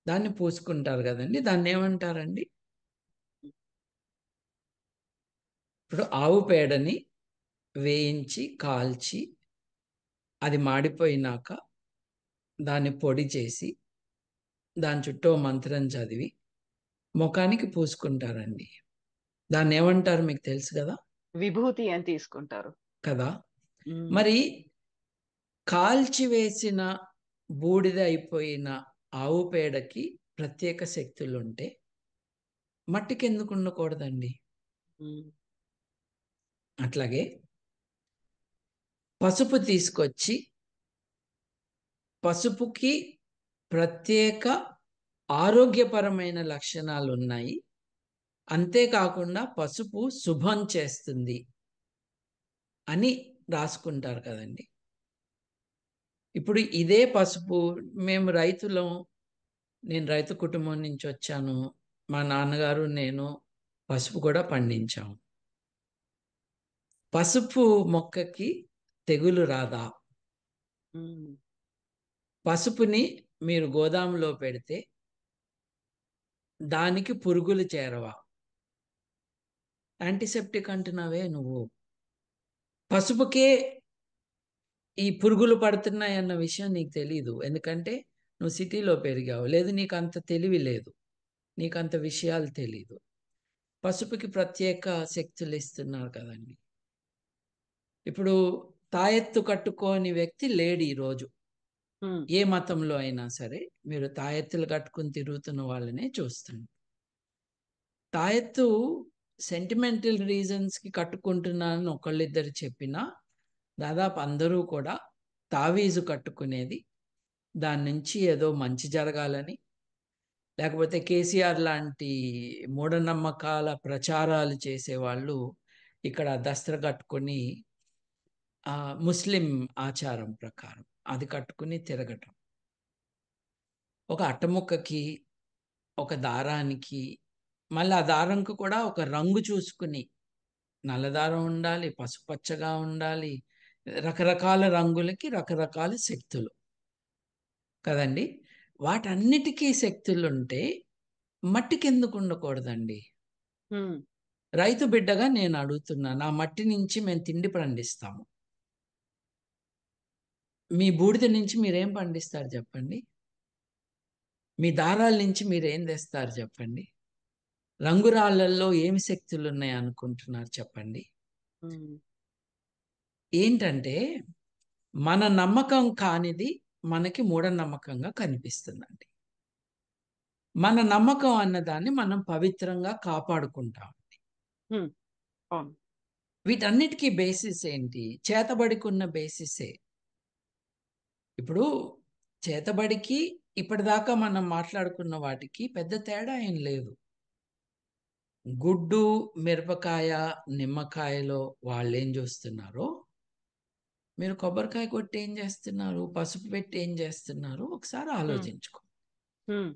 దాన్ని పూసుకుంటారు కదండి, దాన్ని ఏమంటారండి? ఇప్పుడు ఆవు పేడని వేయించి కాల్చి అది మాడిపోయినాక దాన్ని పొడి చేసి దాని చుట్టూ మంత్రం చదివి ముఖానికి పూసుకుంటారండి. దాన్ని ఏమంటారు మీకు తెలుసు కదా? విభూతి అని తీసుకుంటారు కదా. ఉమ్. మరి కాల్చివేసిన బూడిద అయిపోయిన ఆవు పేడకి ప్రత్యేక శక్తులు ఉంటే మట్టికి ఎందుకు ఉండకూడదండి? ఉమ్. అట్లాగే పసుపు తీసుకొచ్చి, పసుపుకి ప్రత్యేక ఆరోగ్యపరమైన లక్షణాలు ఉన్నాయి, అంతేకాకుండా పసుపు శుభం చేస్తుంది అని రాసుకుంటారు కదండి. ఇప్పుడు ఇదే పసుపు మేము రైతులం. నేను రైతు కుటుంబం నుంచి వచ్చాను. మా నాన్నగారు నేను పసుపు కూడా పండించాం. పసుపు మొక్కకి తెగులు రాదా? ఉమ్, పసుపుని మీరు గోదాములో పెడితే దానికి పురుగులు చేరవా? యాంటీసెప్టిక్ అంటున్నావే నువ్వు. పసుపుకే ఈ పురుగులు పడుతున్నాయన్న విషయం నీకు తెలీదు. ఎందుకంటే నువ్వు సిటీలో పెరిగావు. లేదు, నీకు అంత తెలివి లేదు. నీకు అంత విషయాలు తెలీదు. పసుపుకి ప్రత్యేక శక్తులు ఇస్తున్నారు కదండి. ఇప్పుడు తాయెత్తు కట్టుకోని వ్యక్తి లేడు ఈరోజు. ఉమ్, ఏ మతంలో అయినా సరే మీరు తాయెత్తులు కట్టుకుని తిరుగుతున్న వాళ్ళనే చూస్తాను. తాయెత్తు సెంటిమెంటల్ రీజన్స్కి కట్టుకుంటున్నానని ఒకళ్ళిద్దరు చెప్పినా దాదాపు అందరూ కూడా తావీజు కట్టుకునేది దాని నుంచి ఏదో మంచి జరగాలని, లేకపోతే కేసీఆర్ లాంటి మూఢనమ్మకాల ప్రచారాలు చేసేవాళ్ళు ఇక్కడ దస్త్ర కట్టుకొని ముస్లిం ఆచారం ప్రకారం అది కట్టుకుని తిరగటం. ఒక అట్టముక్కకి, ఒక దారానికి, మళ్ళీ ఆ దారంకు కూడా ఒక రంగు చూసుకుని నల్లదారం ఉండాలి, పసుపచ్చగా ఉండాలి. రకరకాల రంగులకి రకరకాల శక్తులు కదండి. వాటన్నిటికీ శక్తులుంటే మట్టికి ఎందుకు ఉండకూడదండి? ఉమ్, రైతు బిడ్డగా నేను అడుగుతున్నా. నా మట్టి నుంచి మేము తిండి పండిస్తాము. మీ బూడిద నుంచి మీరేం పండిస్తారు చెప్పండి? మీ దారాల నుంచి మీరేం తెస్తారు చెప్పండి? రంగురాళ్ళల్లో ఏమి శక్తులు ఉన్నాయి అనుకుంటున్నారు చెప్పండి? ఉమ్, ఏంటంటే మన నమ్మకం కానిది మనకి మూఢనమ్మకంగా కనిపిస్తుందండి. మన నమ్మకం అన్నదాన్ని మనం పవిత్రంగా కాపాడుకుంటాం. ఉమ్, అవును. వీటన్నిటికీ బేసిస్ ఏంటి? చేతబడికున్న బేసిసే. ఇప్పుడు చేతబడికి ఇప్పటిదాకా మనం మాట్లాడుకున్న వాటికి పెద్ద తేడా ఏం లేదు. గుడ్డు, మిరపకాయ, నిమ్మకాయలో వాళ్ళేం చూస్తున్నారో మీరు కొబ్బరికాయ కొట్టి ఏం చేస్తున్నారు? పసుపు పెట్టి ఏం చేస్తున్నారు? ఒకసారి ఉమ్, ఆలోచించుకో. ఉమ్,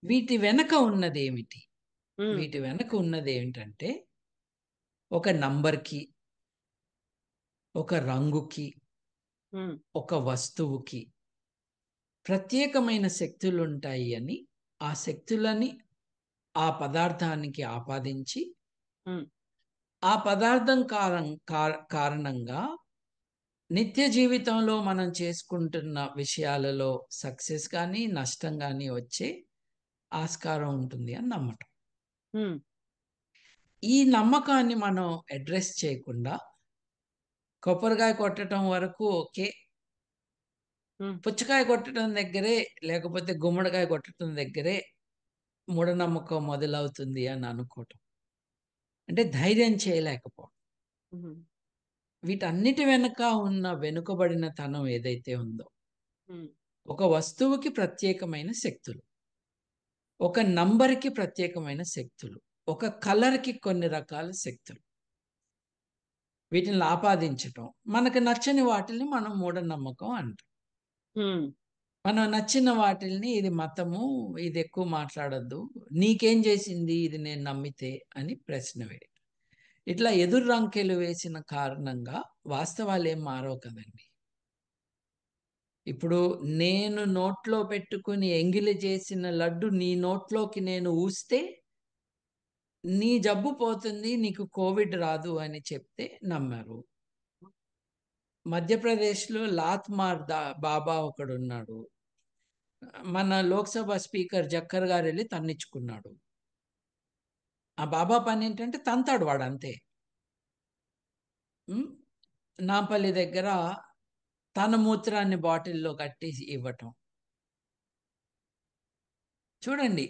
వీటి వెనక ఉన్నదేమిటి? ఉమ్, వీటి వెనక ఉన్నది ఏమిటంటే ఒక నంబర్‌కి, ఒక రంగుకి, ఉమ్, ఒక వస్తువుకి ప్రత్యేకమైన శక్తులుంటాయి అని, ఆ శక్తులని ఆ పదార్థానికి ఆపాదించి, ఉమ్, ఆ పదార్థం కారణంగా నిత్య జీవితంలో మనం చేసుకుంటున్న విషయాలలో సక్సెస్ కానీ, నష్టం కానీ వచ్చే ఆస్కారం ఉంటుంది అని నమ్మటం. ఉమ్, ఈ నమ్మకాన్ని మనం అడ్రెస్ చేయకుండా కొబ్బరికాయ కొట్టడం వరకు ఓకే. ఉమ్, పుచ్చకాయ కొట్టడం దగ్గరే, లేకపోతే గుమ్మడికాయ కొట్టడం దగ్గరే మూఢనమ్మకం మొదలవుతుంది అని అనుకోవటం. అంటే ధైర్యం చేయలేకపోవడం. ఉమ్, వీటన్నిటి వెనక ఉన్న వెనుకబడిన తనం ఏదైతే ఉందో, ఉమ్, ఒక వస్తువుకి ప్రత్యేకమైన శక్తులు, ఒక నంబర్‌కి ప్రత్యేకమైన శక్తులు, ఒక కలర్‌కి కొన్ని రకాల శక్తులు. వీటిని ఆపాదించటం. మనకు నచ్చని వాటిల్ని మనం మూఢనమ్మకం అంటాం. ఉమ్, మనం నచ్చిన వాటిల్ని ఇది మతము, ఇది ఎక్కువ మాట్లాడొద్దు. నీకేం చేసింది ఇది నేను నమ్మితే అని ప్రశ్న వేయటం. ఇట్లా ఎదురు రంకెలు వేసిన కారణంగా వాస్తవాలేం మారవు కదండి. ఇప్పుడు నేను నోట్లో పెట్టుకుని ఎంగిలి చేసిన లడ్డు నీ నోట్లోకి నేను ఊస్తే నీ జబ్బు పోతుంది, నీకు కోవిడ్ రాదు అని చెప్తే నమ్మారు. మధ్యప్రదేశ్‌లో లాత్ బాబా ఒకడున్నాడు. మన లోక్‌సభ స్పీకర్ జక్కర్ గారెళ్లి తన్నించుకున్నాడు. ఆ బాబా పనేంటంటే తంతాడు వాడంతే. హ్మ్. నాంపల్లి దగ్గర తన మూత్రాన్ని బాటిల్‌లో కట్టి ఇవ్వటం. చూడండి,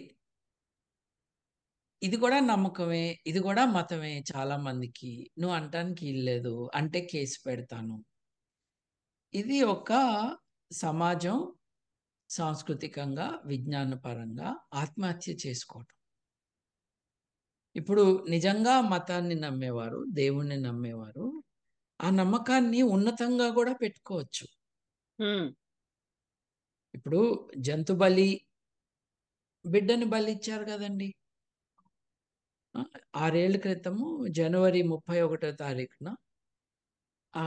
ఇది కూడా నమ్మకమే, ఇది కూడా మతమే చాలా మందికి. నువ్వు అనటానికి ఈల్లేదు. అంటే కేసు పెడతాను. ఇది ఒక సమాజం సాంస్కృతికంగా, విజ్ఞానపరంగా ఆత్మహత్య చేసుకోవటం. ఇప్పుడు నిజంగా మతాన్ని నమ్మేవారు, దేవుణ్ణి నమ్మేవారు, ఆ నమ్మకాన్ని ఉన్నతంగా కూడా పెట్టుకోవచ్చు. ఉమ్, ఇప్పుడు జంతు బలి, బిడ్డని బలి ఇచ్చారు కదండి. 6 ఏళ్ల క్రితము జనవరి 31వ తారీఖున ఆ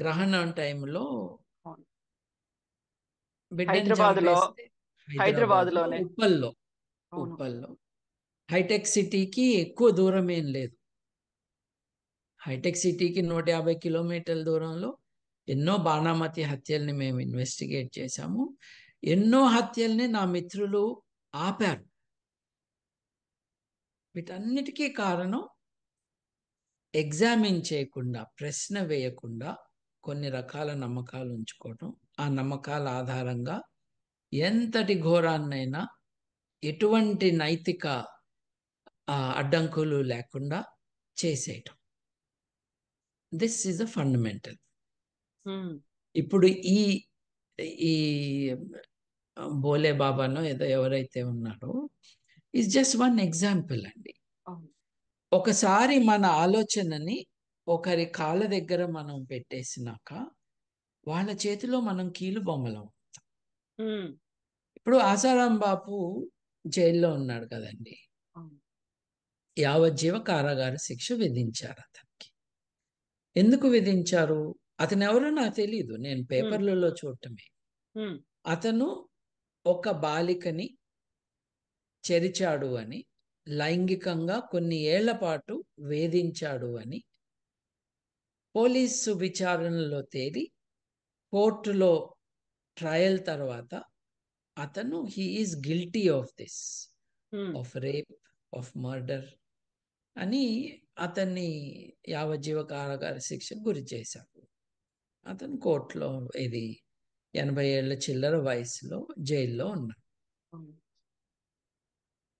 గ్రహణం టైంలో అవును. బిడ్డని హైదరాబాద్ లో చంపేస్తే హైదరాబాద్ హైదరాబాద్లో లోనే. ఉప్పల్లో అవును. ఉప్పల్లో హైటెక్ సిటీకి ఎక్కువ దూరం ఏం లేదు. హైటెక్ సిటీకి 150 కిలోమీటర్ల దూరంలో ఎన్నో బాణామతి హత్యల్ని మేము ఇన్వెస్టిగేట్ చేశాము. ఎన్నో హత్యల్ని నా మిత్రులు ఆపారు. వీటన్నిటికీ కారణం ఎగ్జామిన్ చేయకుండా, ప్రశ్న వేయకుండా కొన్ని రకాల నమ్మకాలు ఉంచుకోవటం. ఆ నమ్మకాల ఆధారంగా ఎంతటి ఘోరాన్నైనా ఎటువంటి నైతిక అడ్డంకులు లేకుండా చేసేయటం. This is a fundamental. Um. ఇప్పుడు ఈ ఈ బోలే బాబానో ఏదో ఎవరైతే ఉన్నారో ఈజ్ జస్ట్ వన్ ఎగ్జాంపుల్ అండి. అవును. ఒకసారి మన ఆలోచనని ఒకరి కాళ్ళ దగ్గర మనం పెట్టేసినాక వాళ్ళ చేతిలో మనం కీలు బొమ్మలం. ఉమ్. ఇప్పుడు ఆసారాం బాపు జైల్లో ఉన్నాడు కదండి. అవును. యావజ్జీవ కారాగార శిక్ష విధించారు అతనికి. ఎందుకు విధించారు? అతను ఎవరో నాకు తెలియదు, నేను ఉమ్. పేపర్లలో చూడటమే. ఉమ్. అతను ఒక బాలికని చెరిచాడు అని, లైంగికంగా కొన్ని ఏళ్ల పాటు వేధించాడు అని పోలీసు విచారణలో తేలి కోర్టులో ట్రయల్ తర్వాత అతను he is guilty of this, um. Of rape, of murder అని అతన్ని యావజ్జీవ కారాగార శిక్షకు గురి చేశారు. అతను కోర్టులో ఇది 80 ఏళ్ల చిల్లర వయసులో జైల్లో ఉన్నాడు. అవును.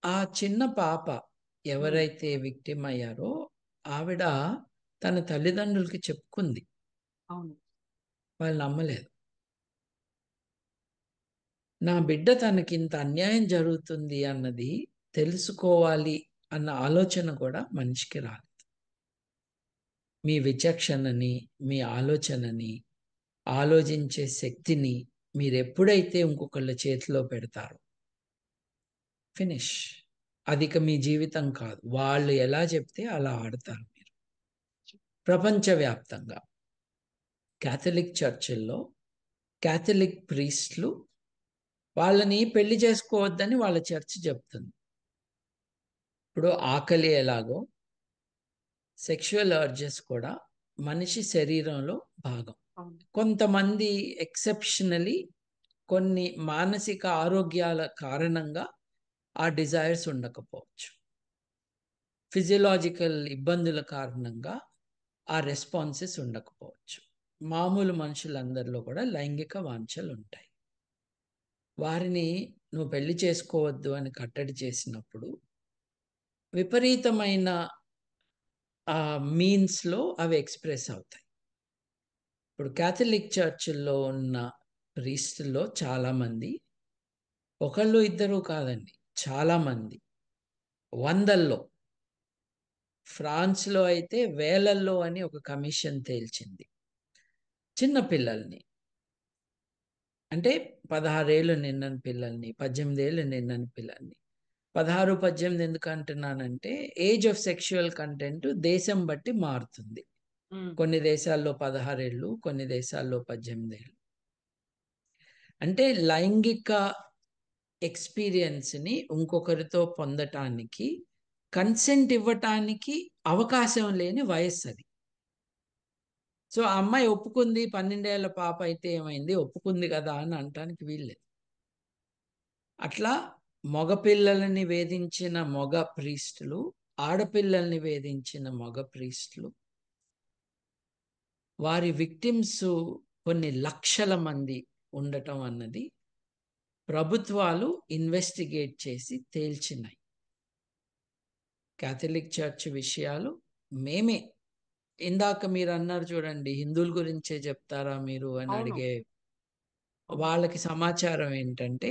ఆ చిన్న పాప ఉమ్. ఎవరైతే విక్టిమ్ అయ్యారో ఆవిడ తన తల్లిదండ్రులకి చెప్పుకుంది. అవును. వాళ్ళు నమ్మలేదు. నా బిడ్డ తనకింత అన్యాయం జరుగుతుంది అన్నది తెలుసుకోవాలి అన్న ఆలోచన కూడా మనిషికి రాలేదు. మీ విచక్షణని, మీ ఆలోచనని, ఆలోచించే శక్తిని మీరు ఎప్పుడైతే ఇంకొకళ్ళ చేతిలో పెడతారో ఫినిష్. అది ఇక మీ జీవితం కాదు. వాళ్ళు ఎలా చెప్తే అలా ఆడతారు మీరు. ప్రపంచవ్యాప్తంగా క్యాథలిక్ చర్చిల్లో క్యాథలిక్ ప్రీస్ట్లు వాళ్ళని పెళ్లి చేసుకోవద్దని వాళ్ళ చర్చ్ చెప్తుంది. ఇప్పుడు ఆకలి ఎలాగో సెక్షువల్ అర్జెస్ కూడా మనిషి శరీరంలో భాగం. అవును. కొంతమంది ఎక్సెప్షనలీ కొన్ని మానసిక ఆరోగ్యాల కారణంగా ఆ డిజైర్స్ ఉండకపోవచ్చు. ఫిజియలాజికల్ ఇబ్బందుల కారణంగా ఆ రెస్పాన్సెస్ ఉండకపోవచ్చు. మామూలు మనుషులందరిలో కూడా లైంగిక వాంఛలు ఉంటాయి. వారిని నువ్వు పెళ్లి చేసుకోవద్దు అని కట్టడి చేసినప్పుడు విపరీతమైన మీన్స్లో అవి ఎక్స్ప్రెస్ అవుతాయి. ఇప్పుడు క్యాథలిక్ చర్చిల్లో ఉన్న ప్రీస్టుల్లో చాలామంది, ఒకళ్ళు ఇద్దరు కాదండి, చాలామంది, వందల్లో, ఫ్రాన్స్లో అయితే వేలల్లో అని ఒక కమిషన్ తేల్చింది. చిన్న పిల్లల్ని, అంటే 16 ఏళ్ళు నిన్నని పిల్లల్ని, 18 ఏళ్ళు నిన్నని పిల్లల్ని. 16, 18 ఎందుకు అంటున్నానంటే ఏజ్ ఆఫ్ సెక్షువల్ కంటెంట్ దేశం బట్టి మారుతుంది. ఉమ్. కొన్ని దేశాల్లో 16 ఏళ్ళు, కొన్ని దేశాల్లో 18 ఏళ్ళు. అంటే లైంగిక ఎక్స్పీరియన్స్ని ఇంకొకరితో పొందటానికి కన్సెంట్ ఇవ్వటానికి అవకాశం లేని వయస్సు అది. సో ఆ అమ్మాయి ఒప్పుకుంది, 12 ఏళ్ల పాప అయితే ఏమైంది, ఒప్పుకుంది కదా అని అనటానికి వీల్లేదు. అట్లా మగపిల్లలని వేధించిన మగ ప్రీస్టులు, ఆడపిల్లల్ని వేధించిన మగ ప్రీస్టులు, వారి విక్టిమ్స్ కొన్ని లక్షల మంది ఉండటం అన్నది ప్రభుత్వాలు ఇన్వెస్టిగేట్ చేసి తేల్చినాయి. క్యాథలిక్ చర్చ్ విషయాలు మేమే, ఇందాక మీరు అన్నారు చూడండి, హిందువుల గురించే చెప్తారా మీరు అని అవును. అడిగే అవును. వాళ్ళకి సమాచారం ఏంటంటే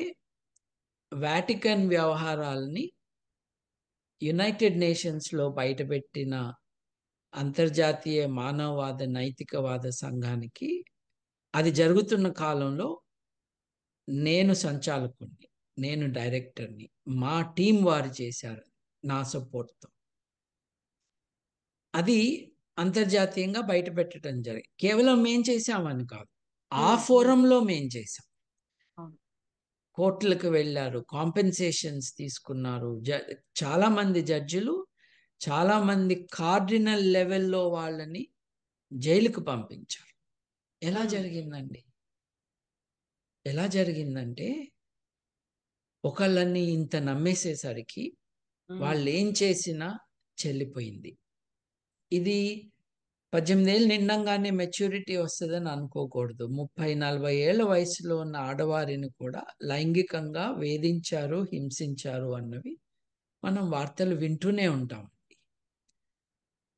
వాటికన్ వ్యవహారాలని యునైటెడ్ నేషన్స్లో బయటపెట్టిన అంతర్జాతీయ మానవవాద నైతికవాద సంఘానికి అది జరుగుతున్న కాలంలో నేను సంచాలకుడిని, నేను డైరెక్టర్ని, మా టీం వారు చేశారు నా సపోర్ట్తో. అది అంతర్జాతీయంగా బయట పెట్టడం జరిగింది. కేవలం మేం చేసామని కాదు, ఆ ఫోరంలో మేం చేసాం. కోర్టులకు వెళ్ళారు, కాంపెన్సేషన్స్ తీసుకున్నారు. చాలా మంది జడ్జిలు, చాలా మంది కార్డినల్ లెవెల్లో వాళ్ళని జైలుకు పంపించారు. ఎలా జరిగిందండి? ఎలా జరిగిందంటే, ఒకళ్ళని ఇంత నమ్మేసేసరికి వాళ్ళు ఏం చేసినా చెల్లిపోయింది. ఇది 18 ఏళ్ళు నిండంగానే మెచ్యూరిటీ వస్తుందని అనుకోకూడదు. 30-40 ఏళ్ల వయసులో ఉన్న ఆడవారిని కూడా లైంగికంగా వేధించారు, హింసించారు అన్నవి మనం వార్తలు వింటూనే ఉంటాం.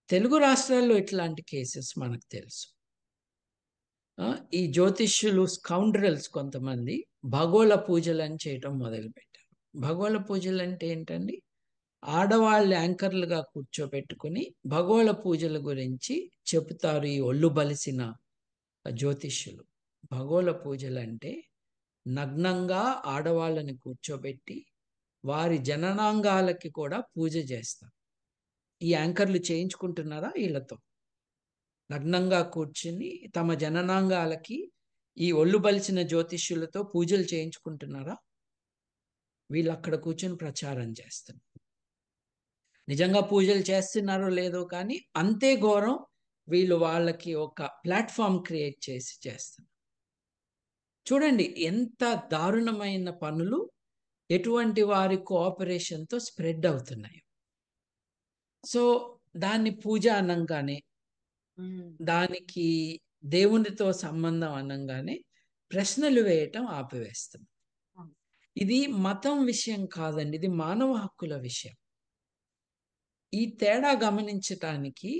తెలుగు రాష్ట్రాల్లో ఇట్లాంటి కేసెస్ మనకు తెలుసు. ఈ జ్యోతిష్యులు స్కౌండ్రల్స్ కొంతమంది భగోళ పూజలని చేయటం మొదలుపెట్టారు. భగోళ పూజలు అంటే ఏంటండి? ఆడవాళ్ళు యాంకర్లుగా కూర్చోబెట్టుకుని భగోళ పూజల గురించి చెబుతారు ఈ ఒళ్ళు బలిసిన జ్యోతిష్యులు. భగోళ పూజలు అంటే నగ్నంగా ఆడవాళ్ళని కూర్చోబెట్టి వారి జననాంగాలకి కూడా పూజ చేస్తారు. ఈ యాంకర్లు చేయించుకుంటున్నారా వీళ్ళతో? నగ్నంగా కూర్చుని తమ జననాంగాలకి ఈ ఒళ్ళు బలిసిన జ్యోతిష్యులతో పూజలు చేయించుకుంటున్నారా? వీళ్ళు అక్కడ కూర్చొని ప్రచారం చేస్తున్నారు. నిజంగా పూజలు చేస్తున్నారో లేదో కానీ అంతే ఘోరం, వీళ్ళు వాళ్ళకి ఒక ప్లాట్ఫామ్ క్రియేట్ చేసి చేస్తున్నారు. చూడండి ఎంత దారుణమైన పనులు ఎటువంటి వారి కోఆపరేషన్తో స్ప్రెడ్ అవుతున్నాయి. సో దాన్ని పూజ అనంగానే, దానికి దేవునితో సంబంధం అనంగానే ప్రశ్నలు వేయటం ఆపివేస్తుంది. ఇది మతం విషయం కాదండి, ఇది మానవ హక్కుల విషయం. ఈ తేడా గమనించటానికి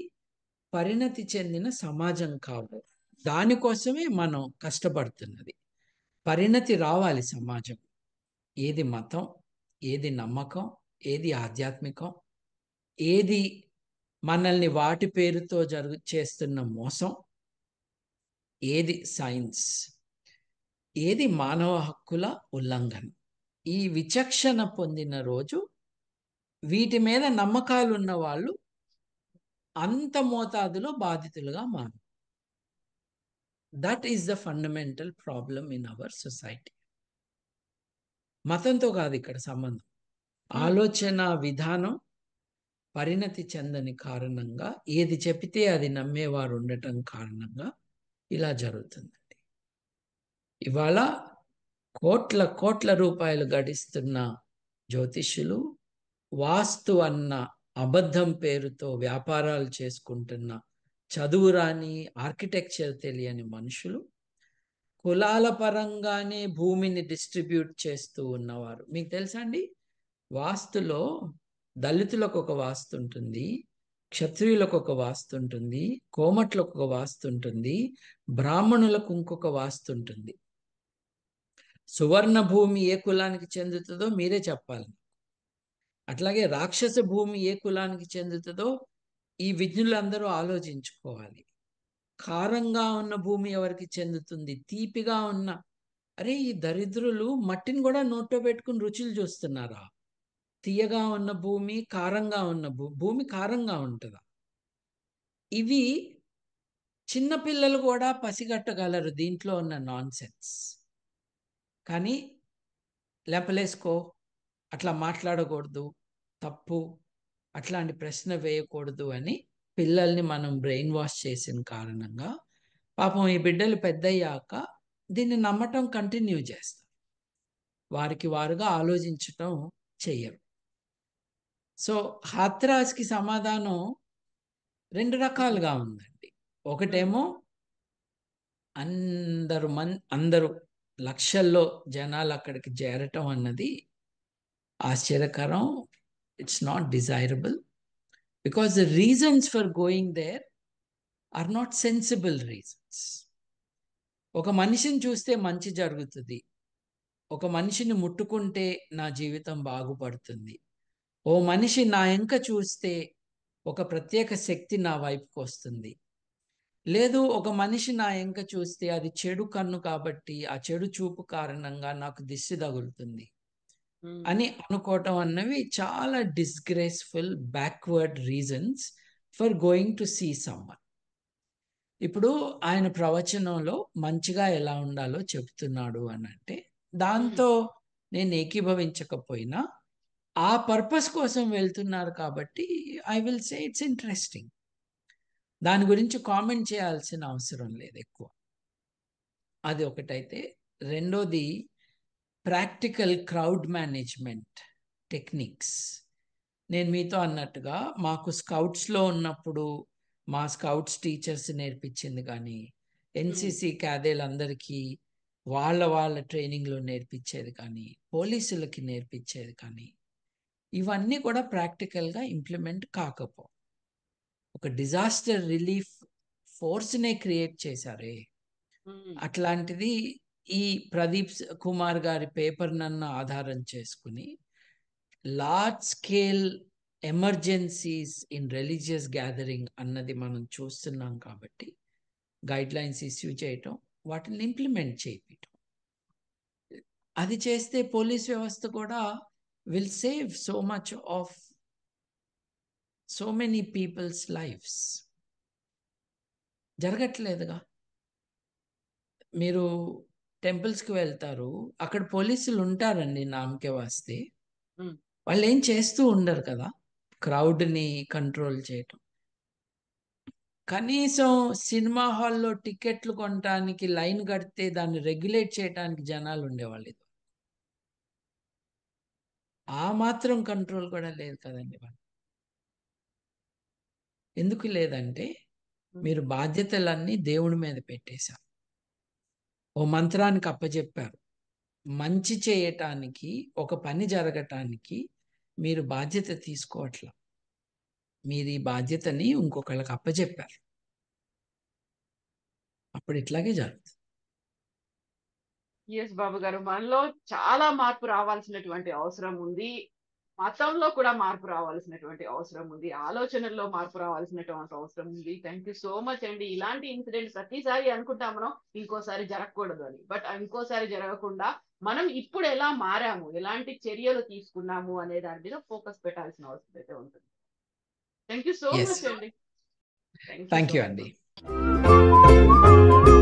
పరిణతి చెందిన సమాజం కావాలి. దానికోసమే మనం కష్టపడుతున్నది. పరిణతి రావాలి సమాజం. ఏది మతం, ఏది నమ్మకం, ఏది ఆధ్యాత్మికం, ఏది మనల్ని వాటి పేరుతో చేస్తున్న మోసం, ఏది సైన్స్, ఏది మానవ హక్కుల ఉల్లంఘన. ఈ విచక్షణ పొందిన రోజు వీటి మీద నమ్మకాలు ఉన్న వాళ్ళు అంత మోతాదులో బాధితులుగా మారు. That is the fundamental problem in our society. మతంతో కాదు ఇక్కడ సంబంధం. ఆలోచన విధానం పరిణతి చెందని కారణంగా, ఏది చెబితే అది నమ్మేవారు ఉండటం కారణంగా ఇలా జరుగుతుందండి. ఇవాళ కోట్ల రూపాయలు గడిస్తున్న జ్యోతిష్యులు, వాస్తు అన్న అబద్ధం పేరుతో వ్యాపారాలు చేసుకుంటున్న చదువురాని, ఆర్కిటెక్చర్ తెలియని మనుషులు, కులాల పరంగానే భూమిని డిస్ట్రిబ్యూట్ చేస్తూ ఉన్నవారు. మీకు తెలుసా అండి, వాస్తులో దళితులకు ఒక వాస్తు ఉంటుంది, క్షత్రియులకు ఒక వాస్తు ఉంటుంది, కోమట్లకు ఒక వాస్తు ఉంటుంది, బ్రాహ్మణులకు ఇంకొక వాస్తు ఉంటుంది. సువర్ణ భూమి ఏ కులానికి చెందుతుందో మీరే చెప్పాలి. అట్లాగే రాక్షస భూమి ఏ కులానికి చెందుతుందో ఈ విజ్ఞులందరూ ఆలోచించుకోవాలి. కారంగా ఉన్న భూమి ఎవరికి చెందుతుంది, తీపిగా ఉన్న, అరే ఈ దరిద్రులు మట్టిని కూడా నోట్లో పెట్టుకుని రుచులు చూస్తున్నారా? తీయగా ఉన్న భూమి, కారంగా ఉన్న భూమి కారంగా ఉంటుందా? ఇవి చిన్నపిల్లలు కూడా పసిగట్టగలరు దీంట్లో ఉన్న నాన్ సెన్స్. కానీ లెపలేసుకో, అట్లా మాట్లాడకూడదు, తప్పు, అట్లాంటి ప్రశ్న వేయకూడదు అని పిల్లల్ని మనం బ్రెయిన్ వాష్ చేసిన కారణంగా పాపం ఈ బిడ్డలు పెద్దయ్యాక దీన్ని నమ్మటం కంటిన్యూ చేస్తారు. వారికి వారుగా ఆలోచించటం చెయ్యరు. సో హాత్రాస్కి సమాధానం రెండు రకాలుగా ఉందండి. ఒకటేమో అందరూ లక్షల్లో జనాలు అక్కడికి చేరటం అన్నది ఆశ్చర్యకరం. It's not desirable because the reasons for going there are not sensible reasons. ఒక మనిషిని చూస్తే మంచి జరుగుతుంది, ఒక మనిషిని ముట్టుకుంటే నా జీవితం బాగుపడుతుంది, ఓ మనిషి నా వెంక చూస్తే ఒక ప్రత్యేక శక్తి నా వైపుకు వస్తుంది, లేదు ఒక మనిషి నా ఎంక చూస్తే అది చెడు కన్ను కాబట్టి ఆ చెడు చూపు కారణంగా నాకు దిష్టి తగులుతుంది అని అనుకోవటం అన్నవి చాలా disgraceful backward reasons for going to see sermon. ఇప్పుడు ఆయన ప్రవచనంలో మంచిగా ఎలా ఉండాలో చెప్తున్నాడు అని అంటే దాంతో నేను ఏకీభవించకపోయినా ఆ పర్పస్ కోసం వెళ్తున్నారు కాబట్టి I will say it's interesting. దాని గురించి కామెంట్ చేయాల్సిన అవసరం లేదు ఎక్కువ. అది ఒకటైతే, రెండోది ప్రాక్టికల్ క్రౌడ్ మేనేజ్మెంట్ టెక్నిక్స్. నేను మీతో అన్నట్టుగా మాకు స్కౌట్స్లో ఉన్నప్పుడు మా స్కౌట్స్ టీచర్స్ నేర్పించింది కానీ ఎన్సిసి క్యాదేలందరికీ వాళ్ళ ట్రైనింగ్లో నేర్పించేది కానీ పోలీసులకి నేర్పించేది కానీ ఇవన్నీ కూడా ప్రాక్టికల్గా ఇంప్లిమెంట్ కాకపో. ఒక డిజాస్టర్ రిలీఫ్ ఫోర్స్నే క్రియేట్ చేశారే, అట్లాంటిది ఈ ప్రదీప్ కుమార్ గారి పేపర్ నన్ను ఆధారం చేసుకుని large scale emergencies in religious gathering అన్నది మనం చూస్తున్నాం కాబట్టి గైడ్ లైన్స్ ఇష్యూ చేయటం, వాటిని ఇంప్లిమెంట్ చేయటం. అది చేస్తే పోలీస్ వ్యవస్థ కూడా will save so much of so many people's lives. జరగట్లేదుగా. మీరు టెంపుల్స్కి వెళ్తారు, అక్కడ పోలీసులు ఉంటారండి నామకే వాస్తే, వాళ్ళు ఏం చేస్తూ ఉండరు కదా క్రౌడ్ని కంట్రోల్ చేయటం. కనీసం సినిమా హాల్లో టికెట్లు కొనడానికి లైన్ కడితే దాన్ని రెగ్యులేట్ చేయడానికి జనాలు ఉండేవాళ్ళు. ఆ మాత్రం కంట్రోల్ కూడా లేదు కదండి వాళ్ళు. ఎందుకు లేదంటే మీరు బాధ్యతలన్నీ దేవుడి మీద పెట్టేశారు, ఓ మంత్రానికి అప్పచెప్పారు. మంచి చేయటానికి, ఒక పని జరగటానికి మీరు బాధ్యత తీసుకోవట్లా. మీరు ఈ బాధ్యతని ఇంకొకళ్ళకి అప్పచెప్పారు. అప్పుడు ఇట్లాగే జరుగుతుంది. ఎస్ బాబు గారు, మనలో చాలా మార్పు రావాల్సినటువంటి అవసరం ఉంది. మతంలో కూడా మార్పు రావాల్సినటువంటి అవసరం ఉంది. ఆలోచనల్లో మార్పు రావాల్సినటువంటి అవసరం ఉంది. థ్యాంక్ యూ సో మచ్ అండి. ఇలాంటి ఇన్సిడెంట్ ప్రతిసారి అనుకుంటాం మనం ఇంకోసారి జరగకూడదు అని, బట్ ఇంకోసారి జరగకుండా మనం ఇప్పుడు ఎలా మారాము, ఎలాంటి చర్యలు తీసుకున్నాము అనే దాని మీద ఫోకస్ పెట్టాల్సిన అవసరం అయితే ఉంటుంది. Thank you so Yes. Much అండి. థ్యాంక్ యూ సో అండి. మచ్.